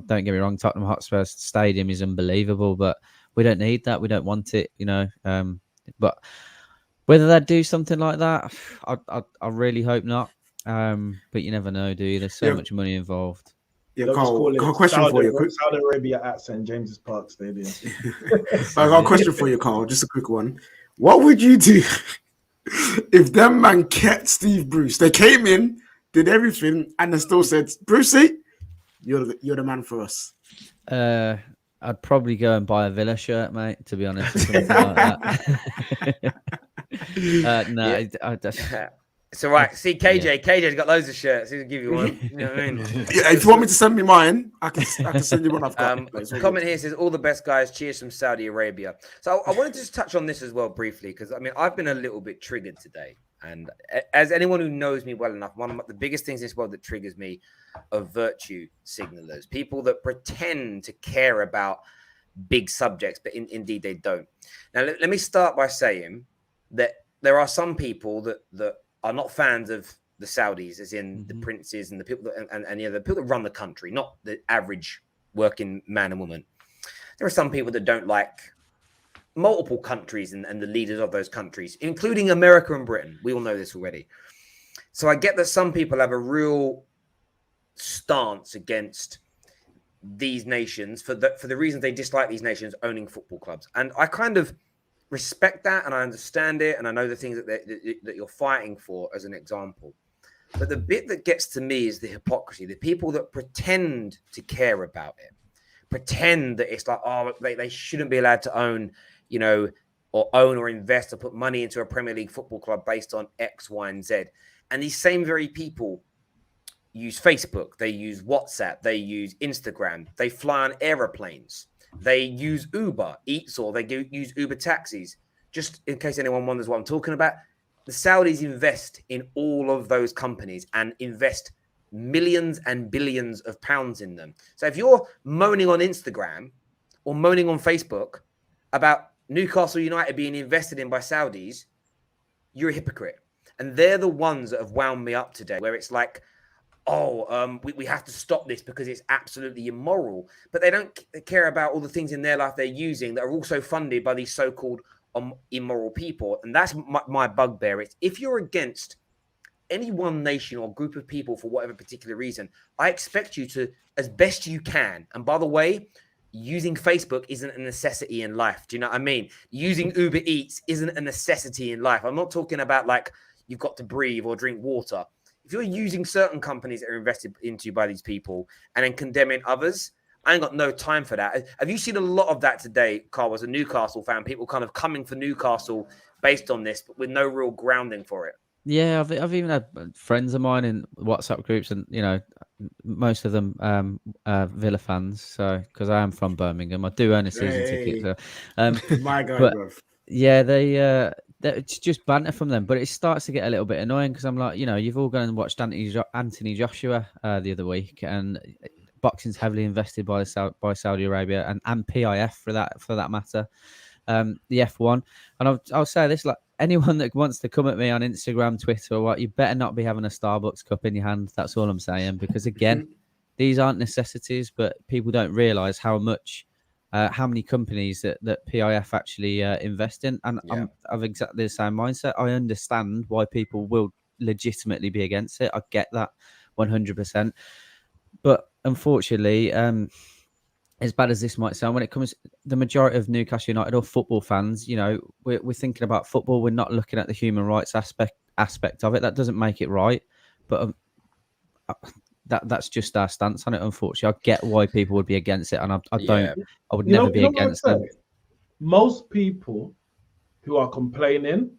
don't get me wrong, Tottenham Hotspur's stadium is unbelievable, but we don't need that. We don't want it, but whether they'd do something like that, I really hope not. But you never know, do you? There's so much money involved. Yeah, Carl, got a question for you. Saudi Arabia at St. James's Park Stadium. I got a question for you, Carl. Just a quick one. What would you do if them man kept Steve Bruce? They came in, did everything, and they still said, Brucey, you're the man for us. I'd probably go and buy a Villa shirt, mate, to be honest, or something like that. So right, see KJ's got loads of shirts. He'll give you one. You know what I mean? Yeah, if you want me to send me mine, I can send you one I've got. Comment here says, all the best, guys. Cheers from Saudi Arabia. So I wanted to just touch on this as well briefly, because I mean, I've been a little bit triggered today. And as anyone who knows me well enough, one of the biggest things in this world that triggers me are virtue signalers, people that pretend to care about big subjects, but indeed they don't. Now, let me start by saying that there are some people that are not fans of the Saudis, as in the princes and the people that, and the people that run the country, not the average working man and woman. There are some people that don't like multiple countries and the leaders of those countries, including America and Britain. We all know this already. So I get that some people have a real stance against these nations for the reasons they dislike these nations owning football clubs. And I kind of respect that, and I understand it, and I know the things that you're fighting for as an example. But the bit that gets to me is the hypocrisy. The people that pretend to care about it, pretend that it's like, oh, they shouldn't be allowed to own, or invest or put money into a Premier League football club based on X, Y, and Z. And these same very people use Facebook, they use WhatsApp, they use Instagram, they fly on aeroplanes, they use Uber Eats, or they use Uber taxis. Just in case anyone wonders what I'm talking about, the Saudis invest in all of those companies and invest millions and billions of pounds in them. So if you're moaning on Instagram or moaning on Facebook about Newcastle United being invested in by Saudis, you're a hypocrite. And they're the ones that have wound me up today, where it's like, we have to stop this because it's absolutely immoral. But they don't care about all the things in their life they're using that are also funded by these so-called immoral people. And that's my bugbear. It's if you're against any one nation or group of people for whatever particular reason, I expect you to, as best you can. And by the way, using Facebook isn't a necessity in life. Do you know what I mean? Using Uber Eats isn't a necessity in life. I'm not talking about like you've got to breathe or drink water. If you're using certain companies that are invested into by these people and then condemning others, I ain't got no time for that. Have you seen a lot of that today, Carl, as a Newcastle fan? People kind of coming for Newcastle based on this, but with no real grounding for it. Yeah, I've even had friends of mine in WhatsApp groups, and most of them Villa fans. So because I am from Birmingham, I do own a season ticket. So, my God, but, bro. yeah, it's just banter from them, but it starts to get a little bit annoying because I'm like, you've all gone and watched Anthony Joshua the other week, and boxing's heavily invested by Saudi Arabia and PIF for that matter. The F1, and I'll say this, like, anyone that wants to come at me on Instagram, Twitter, or what, you better not be having a Starbucks cup in your hand. That's all I'm saying, because again, these aren't necessities, but people don't realize how many companies that PIF actually invest in. And I'm of exactly the same mindset. I understand why people will legitimately be against it. I get that 100%. But unfortunately, as bad as this might sound, when it comes the majority of Newcastle United or football fans, we're thinking about football. We're not looking at the human rights aspect of it. That doesn't make it right. But that's just our stance on it, unfortunately. I get why people would be against it, and I would never be against them. Most people who are complaining,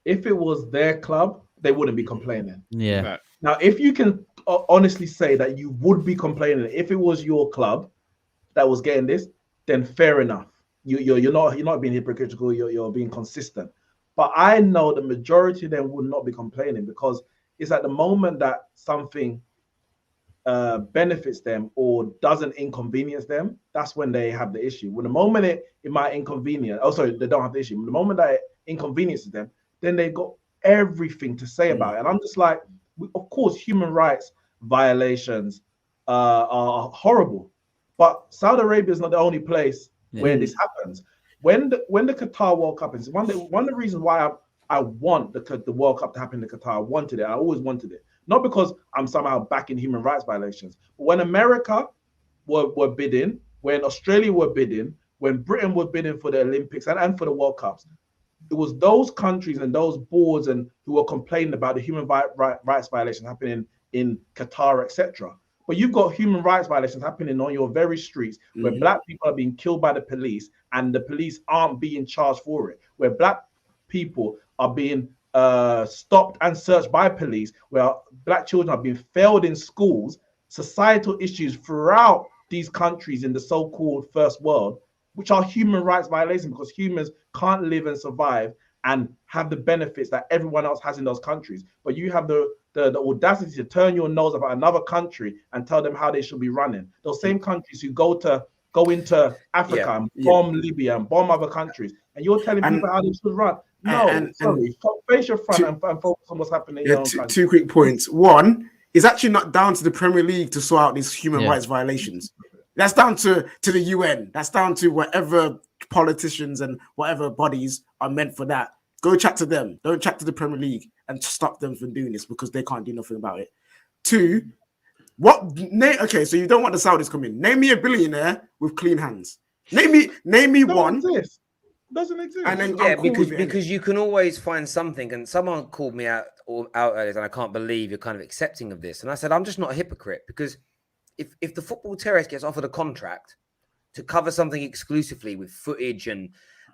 if it was their club, they wouldn't be complaining. Yeah. Right. Now, if you can honestly say that you would be complaining if it was your club that was getting this, then fair enough. You're not being hypocritical. You're being consistent. But I know the majority of them would not be complaining, because it's at the moment that something benefits them or doesn't inconvenience them, that's when they have the issue. When the moment it might inconvenience, they don't have the issue. When the moment that it inconveniences them, then they've got everything to say about it. And I'm just like, of course, human rights violations are horrible, but Saudi Arabia is not the only place where this happens. When the Qatar World Cup is one of the reasons why I want the World Cup to happen in Qatar. I wanted it. I always wanted it. Not because I'm somehow backing human rights violations. But when America were bidding, when Australia were bidding, when Britain were bidding for the Olympics and for the World Cups, it was those countries and those boards and who were complaining about the human rights violations happening in Qatar, etc. But you've got human rights violations happening on your very streets, where black people are being killed by the police and the police aren't being charged for it, where black people are being stopped and searched by police, where black children are being failed in schools, societal issues throughout these countries in the so-called first world, which are human rights violations, because humans can't live and survive and have the benefits that everyone else has in those countries. But you have the audacity to turn your nose up at another country and tell them how they should be running. Those same countries who go into Africa and bomb Libya and bomb other countries, and you're telling people how they should run. No, face your front and focus on what's happening in your own country. Two quick points. One, it's actually not down to the Premier League to sort out these human rights violations. That's down to the UN. That's down to whatever politicians and whatever bodies are meant for that. Go chat to them. Don't chat to the Premier League and stop them from doing this, because they can't do nothing about it. Two, okay, so you don't want the Saudis coming. Name me a billionaire with clean hands. Name me one. Doesn't exist. And then Yeah, I'm cool because with it, innit? because you can always find something. And someone called me out earlier, and I can't believe you're kind of accepting of this. And I said, I'm just not a hypocrite, because if the football terrorist gets offered a contract to cover something exclusively with footage and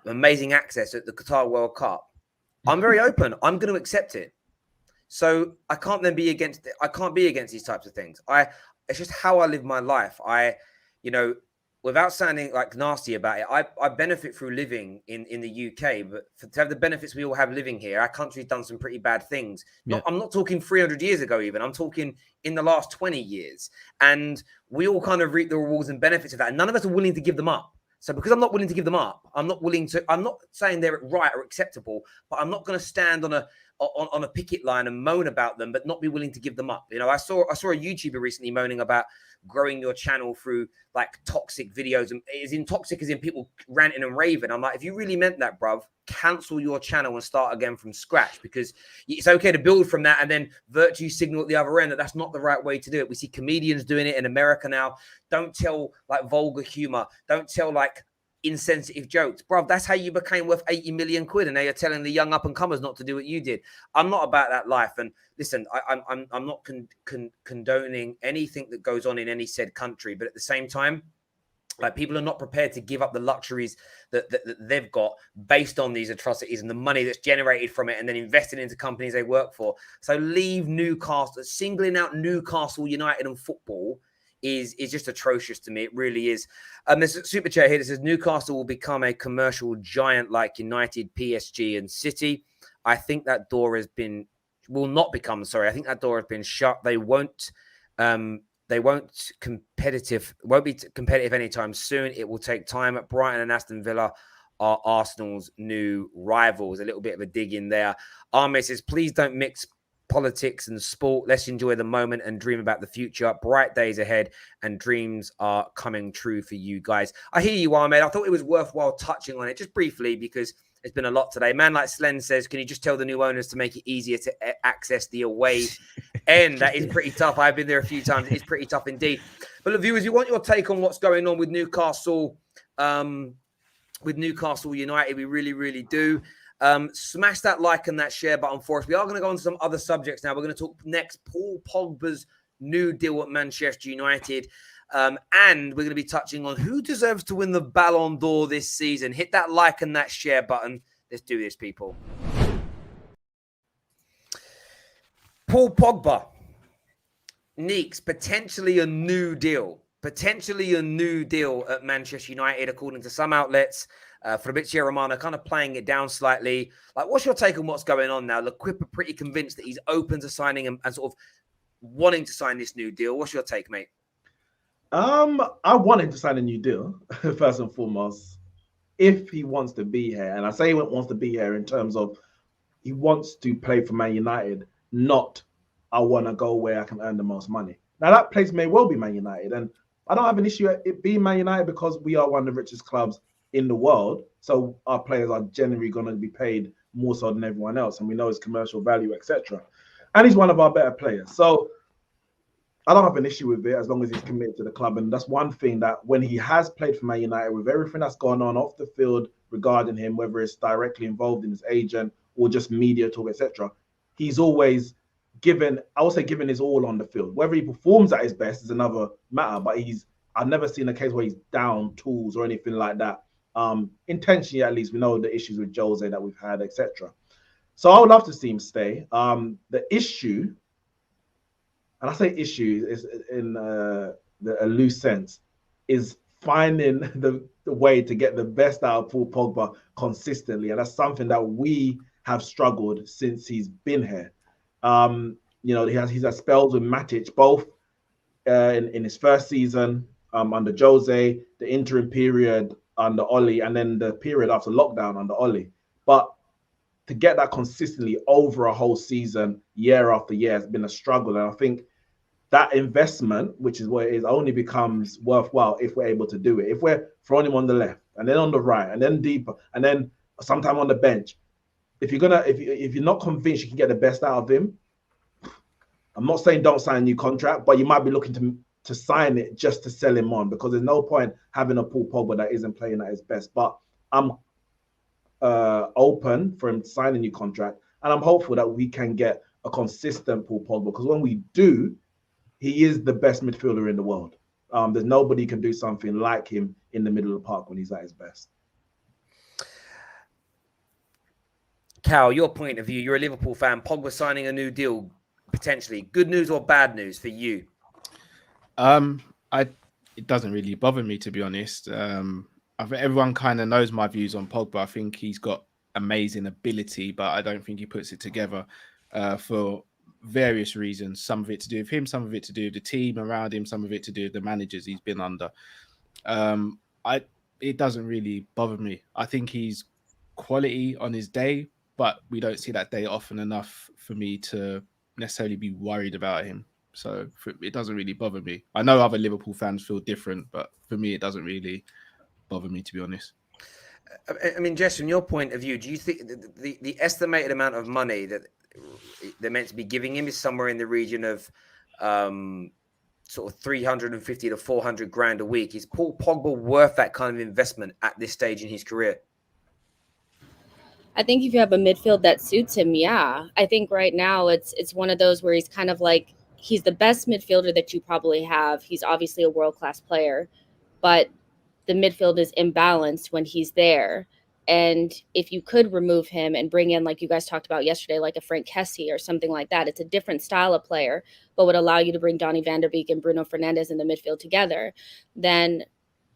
amazing access at the Qatar World Cup, I'm very open. I'm going to accept it. So I can't then be against it. I can't be against these types of things. It's just how I live my life. Without sounding like nasty about it, I benefit through living in the UK, but to have the benefits we all have living here, our country's done some pretty bad things. Yeah. I'm not talking 300 years ago even. I'm talking in the last 20 years. And we all kind of reap the rewards and benefits of that. And none of us are willing to give them up. So because I'm not willing to give them up, I'm not saying they're right or acceptable, but I'm not going to stand on a picket line and moan about them, but not be willing to give them up. I saw a YouTuber recently moaning about growing your channel through like toxic videos, and as in toxic as in people ranting and raving. I'm like, if you really meant that, bruv, cancel your channel and start again from scratch, because it's okay to build from that and then virtue signal at the other end that that's not the right way to do it. We see comedians doing it in America now. Don't tell like vulgar humor. Don't tell like insensitive jokes, bro. That's how you became worth 80 million quid, and now you're telling the young up and comers not to do what you did. I'm not about that life. And listen, I'm not condoning anything that goes on in any said country, but at the same time, like, people are not prepared to give up the luxuries that they've got based on these atrocities and the money that's generated from it, and then invested into companies they work for. So leave Newcastle. Singling out Newcastle United and football is just atrocious to me. It really is. There's a super chat here that says Newcastle will become a commercial giant like United, PSG, and City. I think that door has been I think that door has been shut. They won't be competitive anytime soon. It will take time. Brighton and Aston Villa are Arsenal's new rivals. A little bit of a dig in there. Ahmed says, please don't mix politics and sport. Let's enjoy the moment and dream about the future. Bright days ahead, and dreams are coming true for you guys. I hear you, Ahmed. I thought it was worthwhile touching on it just briefly, because it's been a lot today. Man like Slen says, can you just tell the new owners to make it easier to access the away end? That is pretty tough. I've been there a few times. It's pretty tough indeed. But look, viewers, we want your take on what's going on with Newcastle United. We really, really do. Smash that like and that share button for us. We are going to go on to some other subjects now. We're going to talk next Paul Pogba's new deal at Manchester United. And we're going to be touching on who deserves to win the Ballon d'Or this season. Hit that like and that share button. Let's do this, people. Paul Pogba. Neeks, potentially a new deal at Manchester United, according to some outlets. Fabrizio Romano kind of playing it down slightly. Like, what's your take on what's going on now? L'Equipe are pretty convinced that he's open to signing and sort of wanting to sign this new deal. What's your take, mate? I want him to sign a new deal, first and foremost, if he wants to be here. And I say he wants to be here in terms of he wants to play for Man United, not I want to go where I can earn the most money. Now, that place may well be Man United, and I don't have an issue at it being Man United because we are one of the richest clubs in the world. So our players are generally going to be paid more so than everyone else, and we know his commercial value, etc. And he's one of our better players. So I don't have an issue with it as long as he's committed to the club. And that's one thing that when he has played for Man United, with everything that's gone on off the field regarding him, whether it's directly involved in his agent or just media talk, etc., he's always given his all on the field. Whether he performs at his best is another matter, but I've never seen a case where he's down tools or anything like that. Intentionally, at least, we know the issues with Jose that we've had, etc. So I would love to see him stay. The issue, and I say issue is in a loose sense, is finding the way to get the best out of Paul Pogba consistently. And that's something that we have struggled since he's been here. He's had spells with Matic, both in his first season under Jose, the interim period under Oli, and then the period after lockdown under Oli. But to get that consistently over a whole season, year after year, has been a struggle. And I think that investment, which is what it is, only becomes worthwhile if we're able to do it. If we're throwing him on the left and then on the right and then deeper and then sometime on the bench, if you're not convinced you can get the best out of him, I'm not saying don't sign a new contract, but you might be looking to sign it just to sell him on, because there's no point having a Paul Pogba that isn't playing at his best. But I'm open for him to sign a new contract, and I'm hopeful that we can get a consistent Paul Pogba, because when we do, he is the best midfielder in the world. There's nobody can do something like him in the middle of the park when he's at his best. Cal, your point of view, you're a Liverpool fan. Pogba signing a new deal, potentially. Good news or bad news for you? It doesn't really bother me, to be honest. I think everyone kind of knows my views on Pogba. I think he's got amazing ability, but I don't think he puts it together for various reasons. Some of it to do with him, some of it to do with the team around him, some of it to do with the managers he's been under. It doesn't really bother me. I think he's quality on his day, but we don't see that day often enough for me to necessarily be worried about him. So it doesn't really bother me. I know other Liverpool fans feel different, but for me, it doesn't really bother me, to be honest. I mean, Jess, from your point of view, do you think the estimated amount of money that they're meant to be giving him is somewhere in the region of sort of 350 to 400 grand a week? Is Paul Pogba worth that kind of investment at this stage in his career? I think if you have a midfield that suits him, yeah. I think right now it's one of those where he's kind of like, he's the best midfielder that you probably have. He's obviously a world-class player, but the midfield is imbalanced when he's there. And if you could remove him and bring in, like you guys talked about yesterday, like a Frank Kessie or something like that, it's a different style of player, but would allow you to bring Donny van der Beek and Bruno Fernandes in the midfield together, then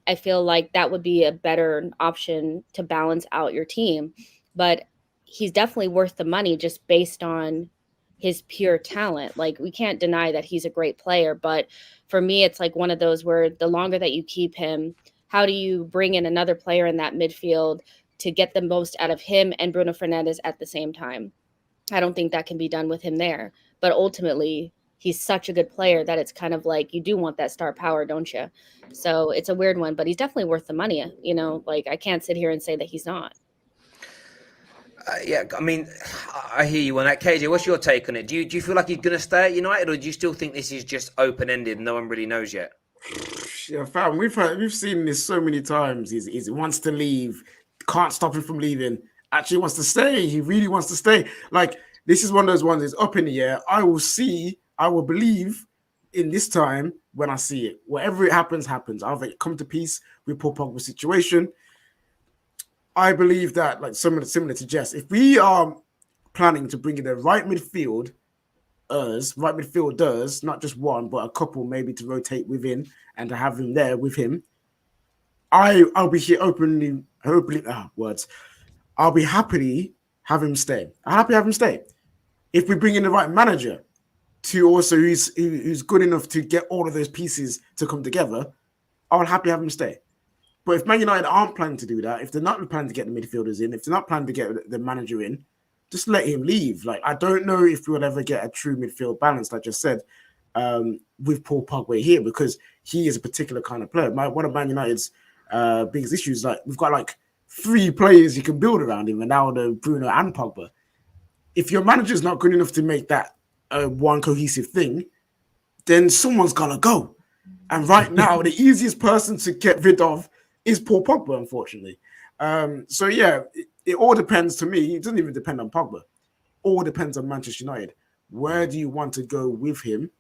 I feel like that would be a better option to balance out your team. But he's definitely worth the money just based on his pure talent. Like, we can't deny that he's a great player, but for me, it's like one of those where the longer that you keep him, how do you bring in another player in that midfield to get the most out of him and Bruno Fernandes at the same time? I don't think that can be done with him there. But ultimately, he's such a good player that it's kind of like you do want that star power, don't you? So it's a weird one, but he's definitely worth the money. You know, like, I can't sit here and say that he's not. Yeah, I mean, I hear you on that. KJ, what's your take on it? Do you feel like he's going to stay at United, or do you still think this is just open-ended and no one really knows yet? Yeah, fam, we've seen this so many times. He wants to leave, can't stop him from leaving. Actually wants to stay. He really wants to stay. Like, this is one of those ones that's up in the air. I will believe in this time when I see it. Whatever it happens, happens. Either it come to peace with Paul Pogba's situation. I believe that, like, similar to Jess, if we are planning to bring in the right midfielders, not just one, but a couple maybe to rotate within and to have him there with him, I'll be here I'll be happily have him stay. I'll happily have him stay. If we bring in the right manager to also who's good enough to get all of those pieces to come together, I'll happily have him stay. But if Man United aren't planning to do that, if they're not planning to get the midfielders in, if they're not planning to get the manager in, just let him leave. Like, I don't know if we'll ever get a true midfield balance, like I just said, with Paul Pogba here, because he is a particular kind of player. One of Man United's biggest issues, like, we've got like 3 players you can build around him, and now the Bruno and Pogba. If your manager's not good enough to make that one cohesive thing, then someone's gonna go. And right now, the easiest person to get rid of is Paul Pogba, unfortunately. So yeah, it all depends to me. It doesn't even depend on Pogba. All depends on Manchester United. Where do you want to go with him,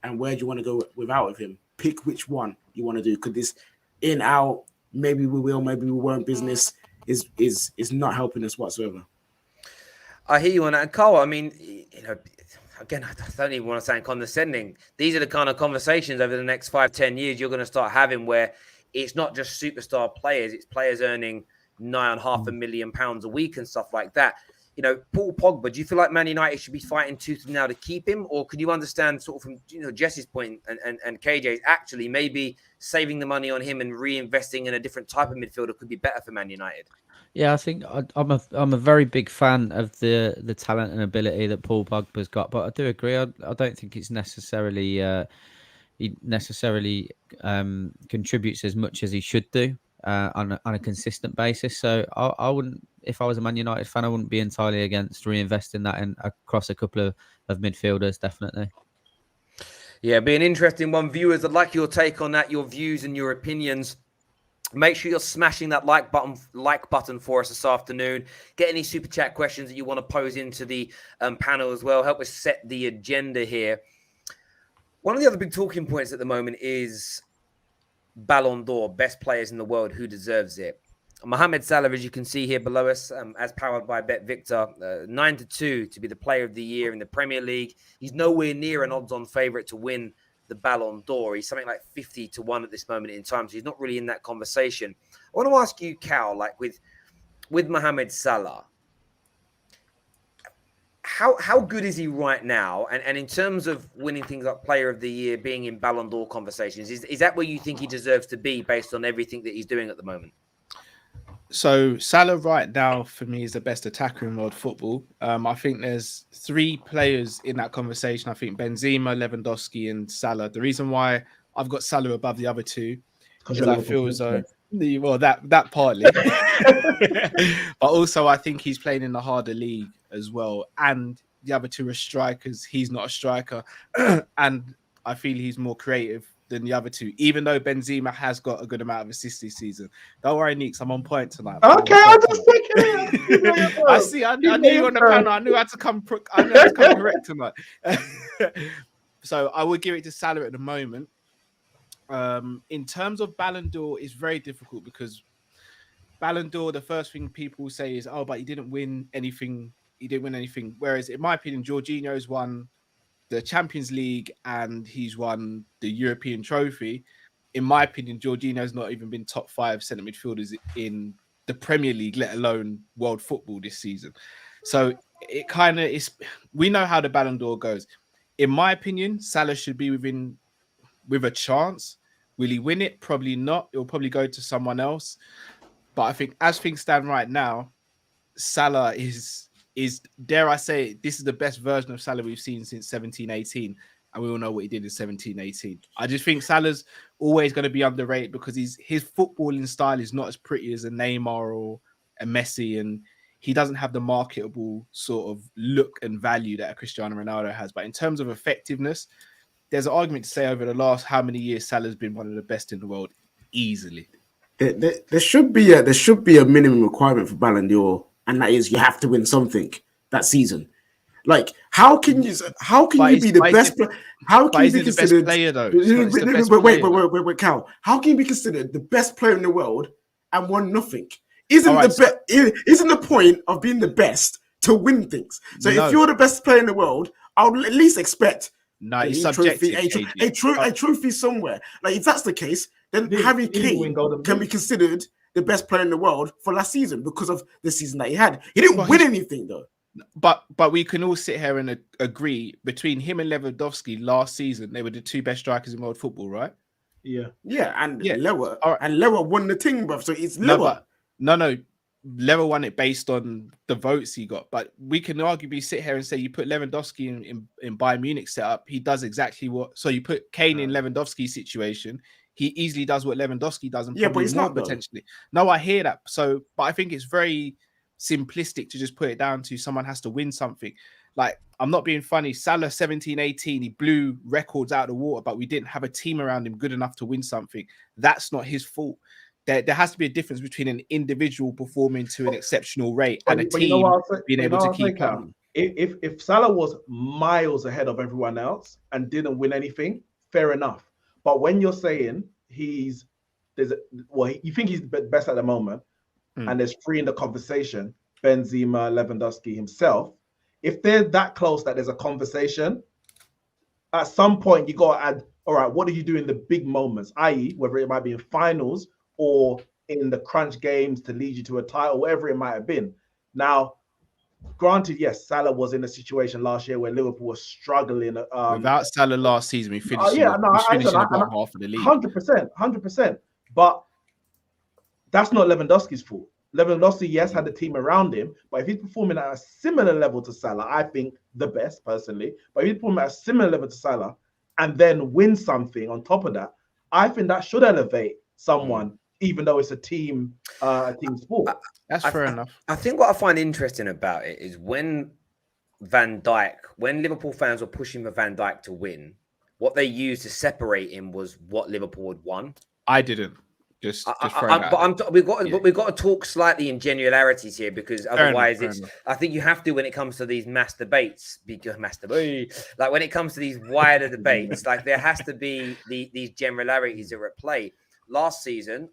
and where do you want to go without of him? Pick which one you want to do. Could this in, out, maybe we will, maybe we won't business is not helping us whatsoever. I hear you on that. And Carl, I mean, you know, again, I don't even want to sound condescending. These are the kind of conversations over the next 5-10 years you're going to start having, where it's not just superstar players, it's players earning £9.5 million a week and stuff like that. You know, Paul Pogba, do you feel like Man United should be fighting tooth and nail to keep him? Or could you understand, sort of from, you know, Jesse's point and KJ's, actually maybe saving the money on him and reinvesting in a different type of midfielder could be better for Man United? Yeah, I think I'm a very big fan of the talent and ability that Paul Pogba's got, but I do agree. I don't think it's necessarily he necessarily contributes as much as he should do on a consistent basis. So I wouldn't, if I was a Man United fan, I wouldn't be entirely against reinvesting that in across a couple of midfielders, definitely. Yeah, be an interesting one. Viewers, I'd like your take on that, your views and your opinions. Make sure you're smashing that like button for us this afternoon. Get any super chat questions that you want to pose into the panel as well. Help us set the agenda here. One of the other big talking points at the moment is Ballon d'Or, best players in the world, who deserves it. Mohamed Salah, as you can see here below us, as powered by BetVictor, 9-2 to be the player of the year in the Premier League. He's nowhere near an odds-on favourite to win the Ballon d'Or. He's something like 50-1 at this moment in time, so he's not really in that conversation. I want to ask you, Cal, like with Mohamed Salah, how good is he right now? And in terms of winning things like Player of the Year, being in Ballon d'Or conversations, is that where you think he deserves to be based on everything that he's doing at the moment? So Salah right now for me is the best attacker in world football. I think there's 3 players in that conversation. I think Benzema, Lewandowski, and Salah. The reason why I've got Salah above the other 2 is I feel as though that partly, but also I think he's playing in the harder league as well. And the other 2 are strikers. He's not a striker, and I feel he's more creative than the other 2, even though Benzema has got a good amount of assists this season. Don't worry, Neeks, I'm on point tonight. Okay, I'm just thinking. I see. I knew you were on the panel. I knew how to come correct tonight. So I would give it to Salah at the moment. In terms of Ballon d'Or, it's very difficult because Ballon d'Or, the first thing people say is, "Oh, but he didn't win anything. He didn't win anything." Whereas, in my opinion, Jorginho's won the Champions League and he's won the European trophy. In my opinion, Jorginho's not even been top 5 centre midfielders in the Premier League, let alone world football this season. So it kind of is. We know how the Ballon d'Or goes. In my opinion, Salah should be with a chance. Will he win it? Probably not. It will probably go to someone else. But I think as things stand right now, Salah is dare I say, this is the best version of Salah we've seen since 17-18, and we all know what he did in 17-18. I just think Salah's always going to be underrated because his footballing style is not as pretty as a Neymar or a Messi, and he doesn't have the marketable sort of look and value that a Cristiano Ronaldo has. But in terms of effectiveness, there's an argument to say over the last how many years Salah's been one of the best in the world, easily. There should be a minimum requirement for Ballon d'Or, and that is you have to win something that season. Like, how can you be the best? How can you be considered the best player though? Wait, Cal. How can you be considered the best player in the world and won nothing? Isn't the point of being the best to win things? So if you're the best player in the world, I would at least expect a trophy somewhere. Like, if that's the case, then Harry Kane can be considered the best player in the world for last season because of the season that he had. He didn't win anything though. But we can all sit here and agree between him and Lewandowski last season, they were the 2 best strikers in world football, right? Yeah. Lewa won the thing, bro. So it's Lewa. No. Lewa won it based on the votes he got. But we can arguably sit here and say you put Lewandowski in Bayern Munich setup, he does exactly what. So you put Kane in Lewandowski's situation, he easily does what Lewandowski does, and but it's not potentially. No, I hear that. So, but I think it's very simplistic to just put it down to someone has to win something. Like, I'm not being funny. Salah 17-18, he blew records out of the water, but we didn't have a team around him good enough to win something. That's not his fault. There has to be a difference between an individual performing to an exceptional rate and a team being able to keep up. If Salah was miles ahead of everyone else and didn't win anything, fair enough. But when you're saying you think he's the best at the moment, and there's 3 in the conversation, Benzema, Lewandowski himself, if they're that close that there's a conversation, at some point you got to add, all right, what do you do in the big moments, i.e. whether it might be in finals or in the crunch games to lead you to a title, whatever it might have been. Now, granted, yes, Salah was in a situation last year where Liverpool was struggling. Without Salah last season, we finished in the bottom half of the league. 100%. But that's not Lewandowski's fault. Lewandowski, yes, had the team around him, but if he's performing at a similar level to Salah, I think the best, personally, but if he's performing at a similar level to Salah and then win something on top of that, I think that should elevate someone, even though it's a team sport. That's fair enough. I think what I find interesting about it is when Liverpool fans were pushing for Van Dijk to win, what they used to separate him was what Liverpool had won. I didn't. Just throw that. But we've got to talk slightly in generalities here, because otherwise Fair enough. I think you have to, when it comes to these mass debates, like when it comes to these wider debates, like there has to be these generalities that are at play. Last season,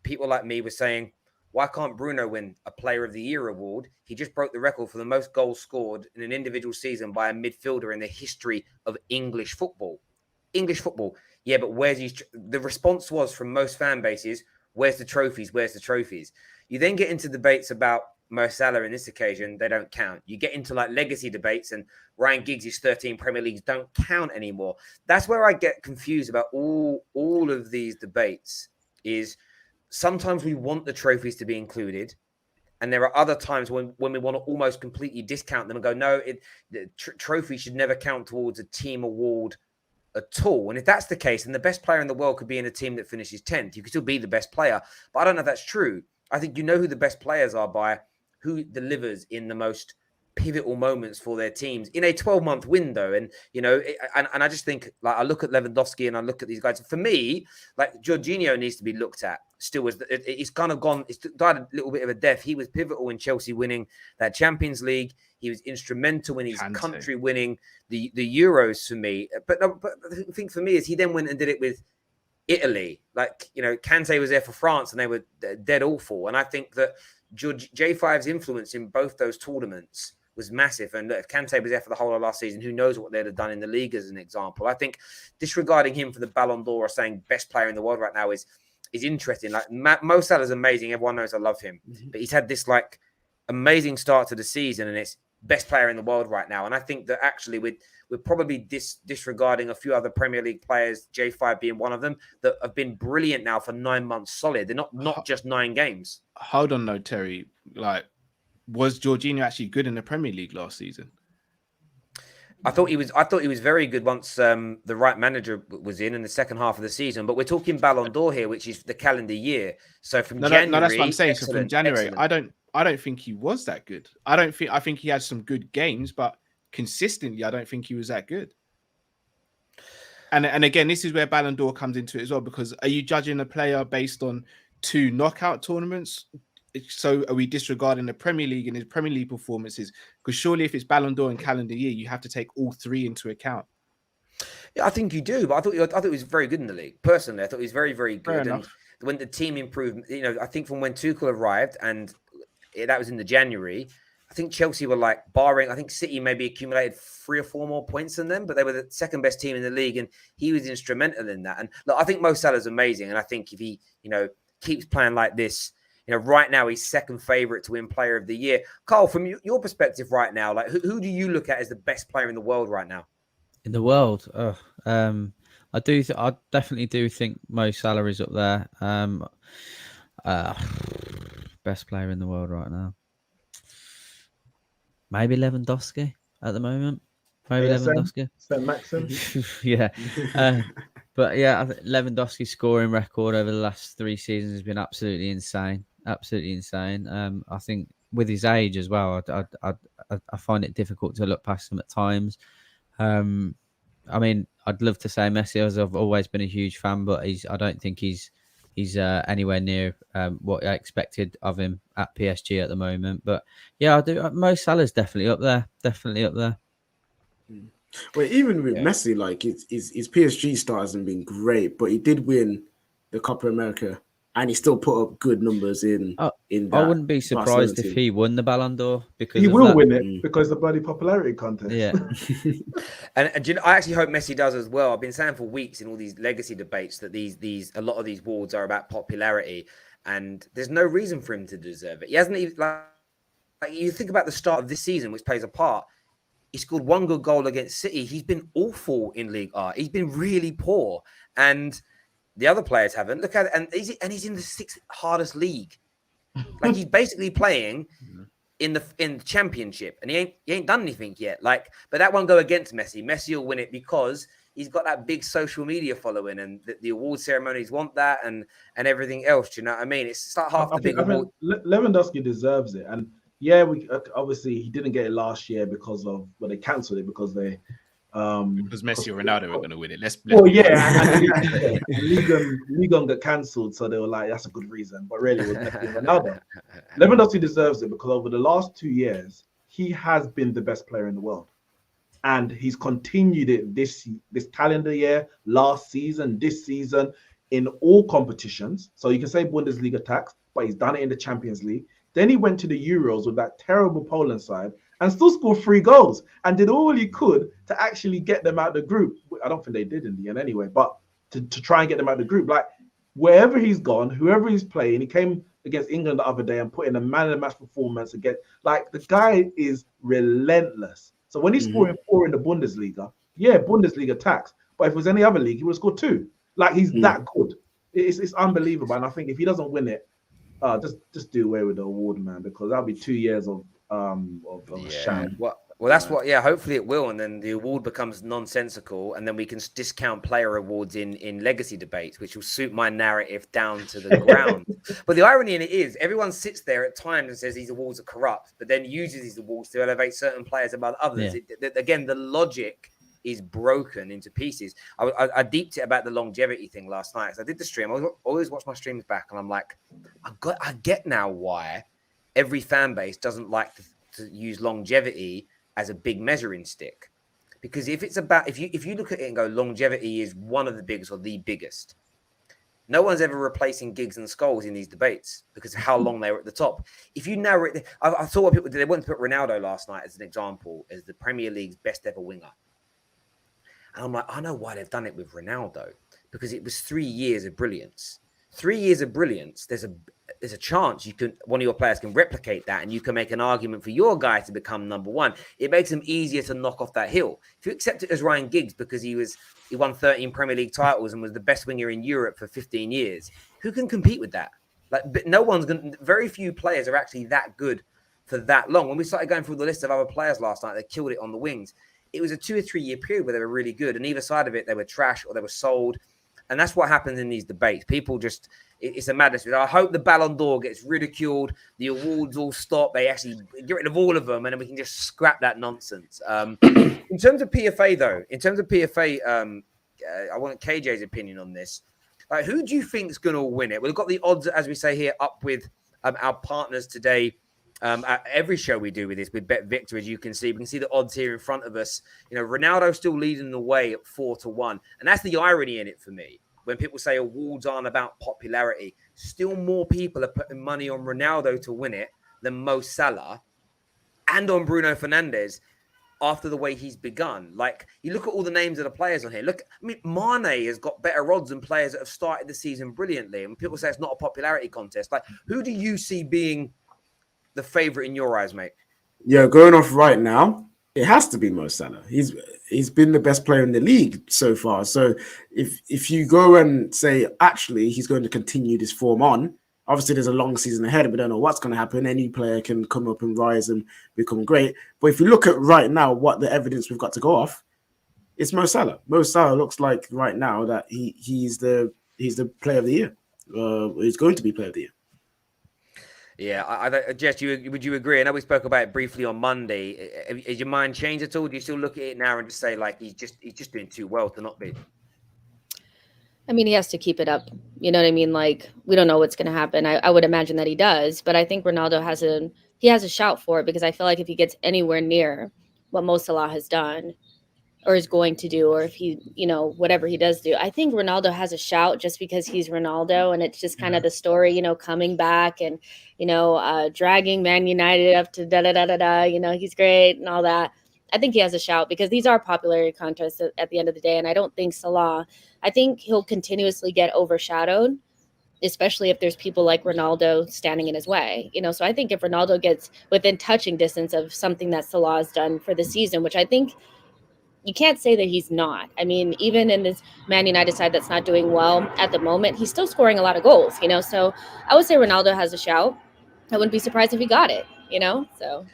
people like me were saying, why can't Bruno win a Player of the Year award? He just broke the record for the most goals scored in an individual season by a midfielder in the history of English football. Yeah, but the response was from most fan bases, where's the trophies? Where's the trophies? You then get into debates about Mo Salah in this occasion, they don't count. You get into like legacy debates, and Ryan Giggs' 13 Premier Leagues don't count anymore. That's where I get confused about all of these debates. Is sometimes we want the trophies to be included, and there are other times when we want to almost completely discount them and go, no, the trophy should never count towards a team award at all. And if that's the case, then the best player in the world could be in a team that finishes 10th. You could still be the best player, but I don't know if that's true. I think you know who the best players are by who delivers in the most pivotal moments for their teams in a 12-month window. And, you know, and I just think, like, I look at Lewandowski and I look at these guys. For me, like, Jorginho needs to be looked at still. It's kind of gone, it's died a little bit of a death. He was pivotal in Chelsea winning that Champions League. He was instrumental in his country winning the Euros for me. But the thing for me is he then went and did it with Italy. Like, you know, Conte was there for France and they were dead awful. And I think that J5's influence in both those tournaments was massive. And if Conte was there for the whole of last season, who knows what they'd have done in the league as an example. I think disregarding him for the Ballon d'Or or saying best player in the world right now is interesting. Like Mo Salah is amazing. Everyone knows I love him. But he's had this like amazing start to the season and it's best player in the world right now. And I think that actually we're probably disregarding a few other Premier League players, J5 being one of them, that have been brilliant now for 9 months solid. They're not just 9 games. Hold on, no, Terry. Like, was Jorginho actually good in the Premier League last season? I thought he was very good once the right manager was in the second half of the season. But we're talking Ballon d'Or here, which is the calendar year. So from January, no, that's what I'm saying. So from January, I don't think he was that good. I think he had some good games, but consistently, I don't think he was that good. And again, this is where Ballon d'Or comes into it as well, because are you judging a player based on 2 knockout tournaments? So are we disregarding the Premier League and his Premier League performances? Because surely if it's Ballon d'Or and calendar year, you have to take all 3 into account. Yeah, I think you do, but I thought he was very good in the league. Personally, I thought he was very, very good. And when the team improved, you know, I think from when Tuchel arrived, and that was in the January, I think Chelsea were like I think City maybe accumulated 3 or 4 more points than them, but they were the second best team in the league, and he was instrumental in that. And look, I think Mo Salah is amazing, and I think if he, you know, keeps playing like this, you know, right now he's second favorite to win Player of the Year. Carl, from your perspective right now, like who do you look at as the best player in the world right now? In the world, I definitely do think Mo Salah is up there. Best player in the world right now. Maybe Lewandowski at the moment. Lewandowski. St. Maxim. Yeah. But yeah, I think Lewandowski's scoring record over the last 3 seasons has been absolutely insane. Absolutely insane. I think with his age as well, I find it difficult to look past him at times. I mean, I'd love to say Messi, as I've always been a huge fan, but I don't think he's anywhere near what I expected of him at PSG at the moment. But yeah, I do. Mo Salah's definitely up there. Definitely up there. Well, even with Messi, like his PSG start hasn't been great, but he did win the Copa America, and he still put up good numbers in. I wouldn't be surprised if he won the Ballon d'Or, because he will win it because the bloody popularity contest. Yeah. And you know, I actually hope Messi does as well. I've been saying for weeks in all these legacy debates that a lot of these awards are about popularity, and there's no reason for him to deserve it. He hasn't even like you think about the start of this season, which plays a part. He scored 1 good goal against City. He's been awful in Ligue 1. He's been really poor, and the other players haven't. Look at it, and he's in the 6th hardest league. Like he's basically playing in the championship, and he ain't done anything yet. Like, but that won't go against Messi. Messi will win it because he's got that big social media following, and the award ceremonies want that, and everything else. Do you know what I mean? It's like half the big award. Lewandowski deserves it, and yeah, we obviously he didn't get it last year because of they cancelled it because they Because Messi or Ronaldo are going to win it. Let's Well, be yeah, honest. and Ligon got cancelled, so they were like, that's a good reason. But really, it was Messi and Ronaldo. Lewandowski deserves it because over the last 2 years, he has been the best player in the world. And he's continued it this calendar year, last season, this season, in all competitions. So you can say Bundesliga tax, but he's done it in the Champions League. Then he went to the Euros with that terrible Poland side and still scored 3 goals and did all he could to actually get them out of the group. I don't think they did in the end anyway, but to try and get them out of the group. Like, wherever he's gone, whoever he's playing, he came against England the other day and put in a man of the match performance against, like, the guy is relentless. So when he's scoring 4 in the Bundesliga, yeah, Bundesliga tax. But if it was any other league, he would have scored 2. Like, he's that good. It's unbelievable. And I think if he doesn't win it, just do away with the award, man, because that'll be 2 years of a sham. Well, that's what. Yeah, hopefully it will, and then the award becomes nonsensical, and then we can discount player awards in legacy debates, which will suit my narrative down to the ground. But the irony in it is, everyone sits there at times and says these awards are corrupt, but then uses these awards to elevate certain players above others. Yeah. Again, the logic is broken into pieces. I deeped it about the longevity thing last night. So I did the stream. I always watch my streams back, and I'm like, I get now why every fan base doesn't like to use longevity as a big measuring stick, because if you look at it and go, longevity is one of the biggest or the biggest. No one's ever replacing Giggs and Scholes in these debates because of how long they were at the top. If you narrow it, I saw what people did. They wanted to put Ronaldo last night as an example as the Premier League's best ever winger. And I'm like, I know why they've done it with Ronaldo, because it was 3 years of brilliance. 3 years of brilliance. There's a chance one of your players can replicate that, and you can make an argument for your guy to become number one. It makes him easier to knock off that hill. If you accept it as Ryan Giggs because he won 13 Premier League titles and was the best winger in Europe for 15 years, who can compete with that? Like, but very few players are actually that good for that long. When we started going through the list of other players last night, they killed it on the wings. It was a 2 or 3 year period where they were really good, and either side of it, they were trash or they were sold. And that's what happens in these debates. People it's a madness. I hope the Ballon d'Or gets ridiculed. The awards all stop. They actually get rid of all of them, and then we can just scrap that nonsense. In terms of PFA, though, I want KJ's opinion on this. Like, who do you think is going to win it? We've got the odds, as we say here, up with our partners today. At every show we do with this, with Bet Victor, as you can see, we can see the odds here in front of us. You know, Ronaldo still leading the way at 4-1, and that's the irony in it for me. When people say awards aren't about popularity, still more people are putting money on Ronaldo to win it than Mo Salah and on Bruno Fernandes after the way he's begun. Like, you look at all the names of the players on here. Mane has got better odds than players that have started the season brilliantly. And people say it's not a popularity contest. Like, who do you see being the favorite in your eyes, mate? Yeah, going off right now, it has to be Mo Salah. He's been the best player in the league so far. So if you go and say, actually, he's going to continue this form on, obviously there's a long season ahead. We don't know what's going to happen. Any player can come up and rise and become great. But if you look at right now, what the evidence we've got to go off, it's Mo Salah. Mo Salah looks like right now that he's the player of the year. He's going to be player of the year. Yeah, Jess, would you agree? I know we spoke about it briefly on Monday. Has your mind changed at all? Do you still look at it now and just say, like, he's just doing too well to not be? I mean, he has to keep it up. You know what I mean? Like, we don't know what's going to happen. I would imagine that he does, but I think Ronaldo has a shout for it, because I feel like if he gets anywhere near what Mo Salah has done or is going to do, or if he, whatever he does do, I think Ronaldo has a shout just because he's Ronaldo, and it's just kind of the story, coming back and, dragging Man United up to da-da-da-da-da, he's great and all that. I think he has a shout because these are popularity contests at the end of the day. And I don't think Salah, I think he'll continuously get overshadowed, especially if there's people like Ronaldo standing in his way, So I think if Ronaldo gets within touching distance of something that Salah has done for the season, which I think you can't say that he's not. I mean, even in this Man United side that's not doing well at the moment, he's still scoring a lot of goals, So I would say Ronaldo has a shout. I wouldn't be surprised if he got it, So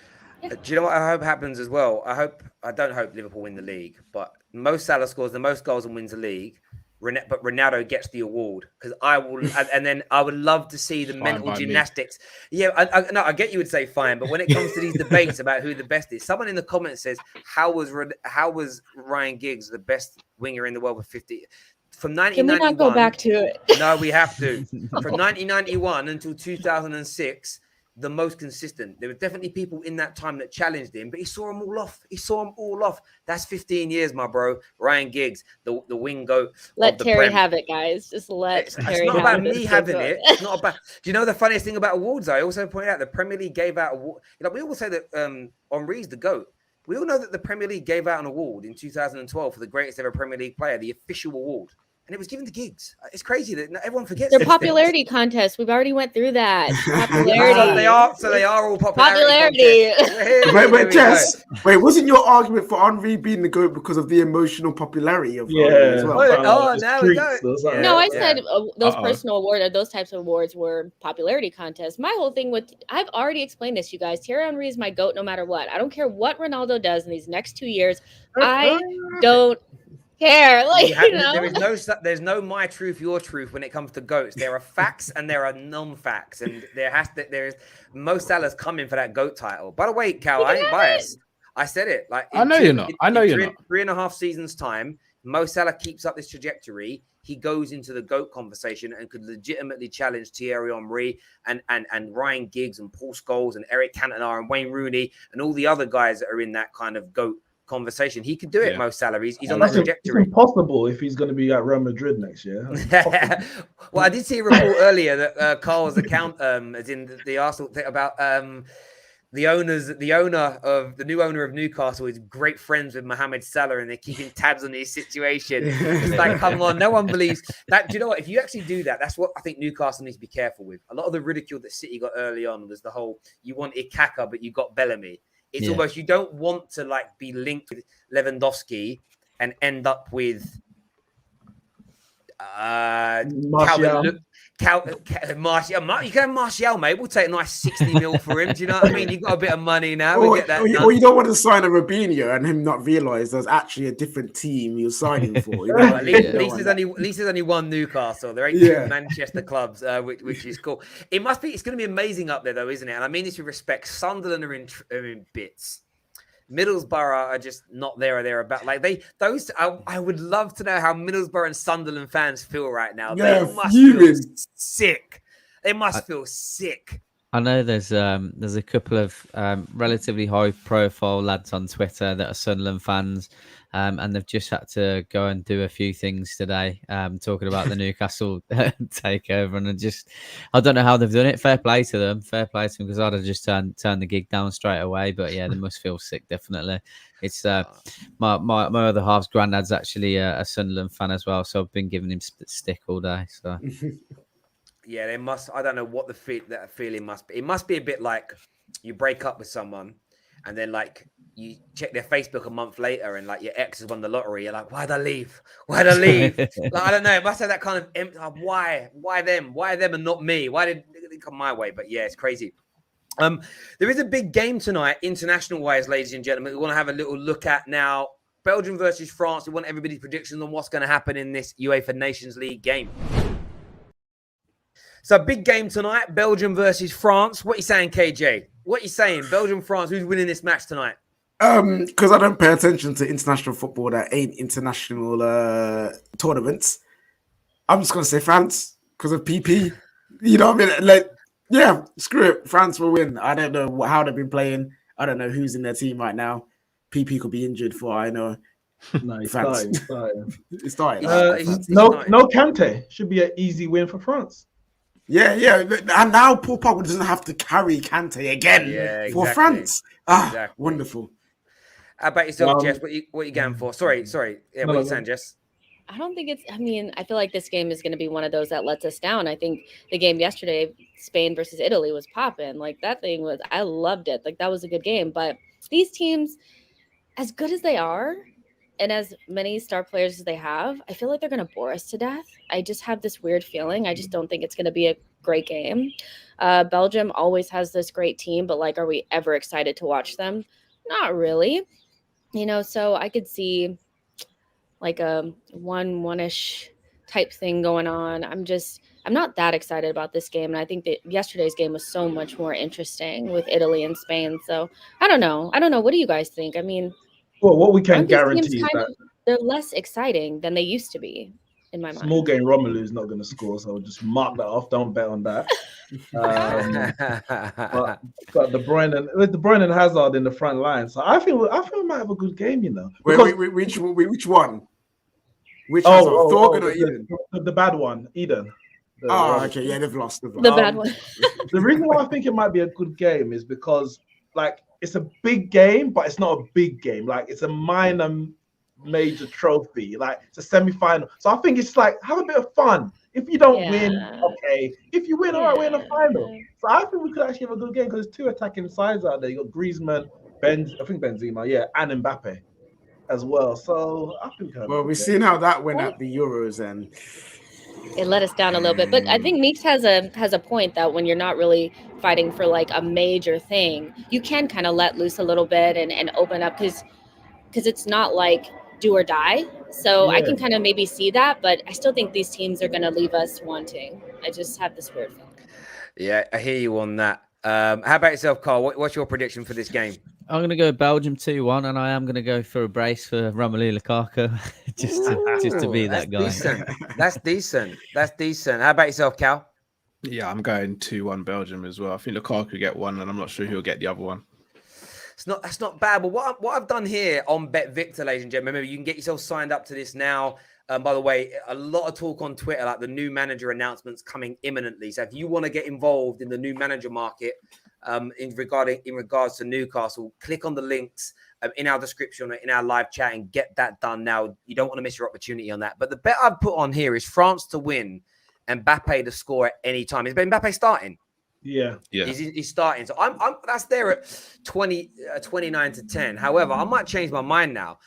yeah. Do you know what I hope happens as well? I don't hope Liverpool win the league, but Mo Salah scores the most goals and wins the league. but Ronaldo gets the award because I will, and then I would love to see the Fine mental by me. gymnastics. Yeah, no, I get you would say fine, but when it comes to these debates about who the best is, someone in the comments says, how was Ryan Giggs the best winger in the world with 50? From Can we 1991, not go back to it? no, we have to. From 1991 until 2006, the most consistent. There were definitely people in that time that challenged him, but he saw them all off. That's 15 years, my bro. Ryan Giggs, the wing goat. Let Terry have it, guys. Just let It's Terry not have about it. me having it. It's not about. Do you know the funniest thing about awards? I also pointed out the Premier League gave out award. We all say that Henry's the GOAT. We all know that the Premier League gave out an award in 2012 for the greatest ever Premier League player, the official award. And it was given to Giggs. It's crazy that everyone forgets. They're popularity contests. We've already went through that. Popularity. They are all popularity. Wait, Jess. Wait, wasn't your argument for Henry being the GOAT because of the emotional popularity of Henry as well? Now we go. No, I said those personal awards or those types of awards were popularity contests. My whole thing I've already explained this, you guys. Thierry Henry is my GOAT no matter what. I don't care what Ronaldo does in these next 2 years. I don't care. There's no my truth, your truth when it comes to GOATs. There are facts and there are non-facts, and there's Mo Salah's coming for that GOAT title. By the way, Cal, I ain't biased. I said it. I know you're not. 3.5 seasons time, Mo Salah keeps up this trajectory. He goes into the GOAT conversation and could legitimately challenge Thierry Henry and Ryan Giggs and Paul Scholes and Eric Cantona and Wayne Rooney and all the other guys that are in that kind of GOAT conversation. He could do it, Mo Salah. He's on that trajectory. It's impossible if he's going to be at Real Madrid next year. Well, I did see a report earlier that Carl's account, as in the Arsenal thing about the new owner of Newcastle is great friends with Mohamed Salah, and they're keeping tabs on his situation. It's like, come on, no one believes that. Do you know what? If you actually do that, that's what I think Newcastle needs to be careful with. A lot of the ridicule that City got early on was the whole, you wanted Kaka, but you got Bellamy. It's almost, you don't want to be linked with Lewandowski and end up with Martial. Martial. You can have Martial, mate. We'll take a nice 60 mil for him. Do you know what I mean? You've got a bit of money now. We get that. Or you don't want to sign a Robinho and him not realise there's actually a different team you're signing for. At least there's only one Newcastle. There ain't two Manchester clubs, which is cool. It's going to be amazing up there, though, isn't it? And I mean this with respect. Sunderland are in bits. Middlesbrough are just not there or thereabout. I would love to know how Middlesbrough and Sunderland fans feel right now. Yeah, they must feel sick. They must feel sick. I know there's a couple of relatively high profile lads on Twitter that are Sunderland fans, and they've just had to go and do a few things today, talking about the Newcastle takeover, and I don't know how they've done it. Fair play to them, because I'd have just turned the gig down straight away. But yeah, they must feel sick, definitely. It's my other half's granddad's actually a Sunderland fan as well, so I've been giving him stick all day. So. Yeah, they must. I don't know what that feeling must be. It must be a bit like you break up with someone, and then you check their Facebook a month later, and your ex has won the lottery. You're like, why'd I leave? I don't know. It must have that kind of why them? Why them and not me? Why did they come my way? But yeah, it's crazy. There is a big game tonight, international wise, ladies and gentlemen. We want to have a little look at now. Belgium versus France. We want everybody's predictions on what's going to happen in this UEFA Nations League game. So big game tonight, Belgium versus France. What are you saying, KJ? What are you saying? Belgium, France, who's winning this match tonight? Because I don't pay attention to international football that ain't international tournaments. I'm just going to say France because of PP. You know what I mean? Screw it. France will win. I don't know how they've been playing. I don't know who's in their team right now. PP could be injured for all I know. No, he's France. starting. No Conte. Should be an easy win for France. Yeah. And now Paul Pogba doesn't have to carry Conte again for France. Wonderful. How about yourself, Jess? What you going for? Sorry. Yeah, what are you saying, Jess? I don't think I feel like this game is going to be one of those that lets us down. I think the game yesterday, Spain versus Italy, was popping. I loved it. That was a good game. But these teams, as good as they are, and as many star players as they have, I feel like they're going to bore us to death. I just have this weird feeling. I just don't think it's going to be a great game. Belgium always has this great team, but are we ever excited to watch them? Not really. So I could see a 1-1-ish type thing going on. I'm not that excited about this game. And I think that yesterday's game was so much more interesting with Italy and Spain. So I don't know. What do you guys think? I mean, Well, what we can aren't these teams guarantee is kind that of, they're less exciting than they used to be in my small mind. game Romelu is not going to score, so just mark that off. Don't bet on that. But got De Bruyne and Hazard in the front line, so I feel we might have a good game, you know. Wait, which one? Which Hazard? Thorgan or Eden? The bad one, Eden. Okay, yeah, they've lost. The bad one. The reason why I think it might be a good game is because, like, it's a big game, but it's not a big game. Like, it's a minor major trophy. Like, it's a semi-final. So I think it's like, have a bit of fun. If you don't win, okay. If you win, all right, we're in the final. So I think we could actually have a good game because there's two attacking sides out there. You got Griezmann, I think Benzema, and Mbappe as well. So I think. Well, we've seen how that went at the Euros, and it let us down a little bit. But I think Meeks has a point that when you're not really fighting for like a major thing, you can kind of let loose a little bit and open up because it's not like do or die. So I can kind of maybe see that, but I still think these teams are going to leave us wanting. I just have this weird feeling. Yeah, I hear you on that. How about yourself, Carl? What's your prediction for this game? I'm going to go Belgium 2-1, and I am going to go for a brace for Romelu Lukaku, just to be that guy. Decent. That's decent. How about yourself, Cal? Yeah, I'm going 2-1 Belgium as well. I think Lukaku will get one, and I'm not sure who'll get the other one. That's not bad. But what I've done here on Bet Victor, ladies and gentlemen, remember you can get yourself signed up to this now. By the way, a lot of talk on Twitter, like the new manager announcements coming imminently. So if you want to get involved in the new manager market, in regards to Newcastle, click on the links in our description, in our live chat, and get that done now. You don't want to miss your opportunity on that. But the bet I've put on here is France to win and Mbappe to score at any time. Is Mbappe starting? Yeah. He's starting. So I'm that's there at 29 to 10. However, I might change my mind now.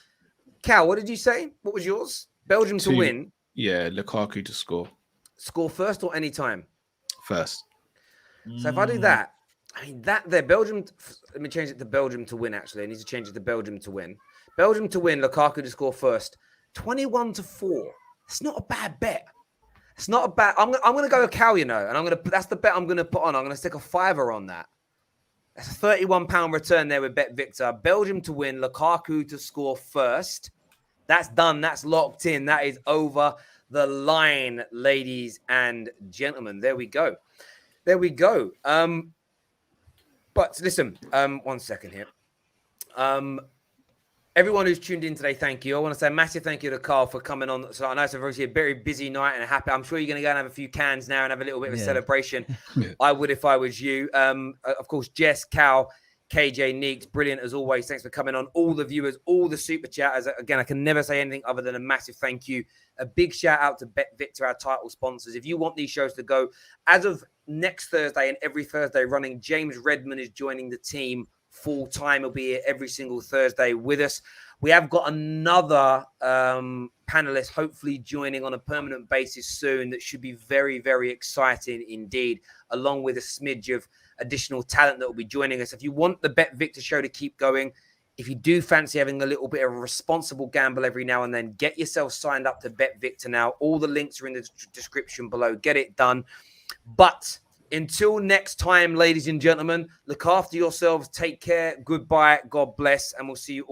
Cal, what did you say? What was yours? Belgium to win. Yeah, Lukaku to score. Score first or any time? First. So if I do that, I mean that there, Belgium. Let me change it to Belgium to win. Actually, I need to change it to Belgium to win. Belgium to win. Lukaku to score first. 21-4. It's not a bad bet. It's not a bad. I'm gonna go with Cal, and that's the bet I'm gonna put on. I'm gonna stick a $5 on that. That's a £31 return there with Bet Victor. Belgium to win. Lukaku to score first. That's done. That's locked in. That is over the line, ladies and gentlemen. There we go. But listen, 1 second here. Everyone who's tuned in today, thank you. I want to say a massive thank you to Carl for coming on. So I know it's obviously a very busy night and happy. I'm sure you're going to go and have a few cans now and have a little bit of a celebration. I would if I was you. Of course, Jess, Cal, KJ, Neeks, brilliant as always. Thanks for coming on. All the viewers, all the super chatters. Again, I can never say anything other than a massive thank you. A big shout out to Bet Victor, our title sponsors. If you want these shows to go, as of next Thursday and every Thursday running, James Redmond is joining the team full time. He'll be here every single Thursday with us. We have got another panelist hopefully joining on a permanent basis soon. That should be very, very exciting indeed, along with a smidge of additional talent that will be joining us. If you want the Bet Victor show to keep going, if you do fancy having a little bit of a responsible gamble every now and then, get yourself signed up to Bet Victor now. All the links are in the description below. Get it done. But until next time, ladies and gentlemen, look after yourselves. Take care. Goodbye. God bless. And we'll see you all.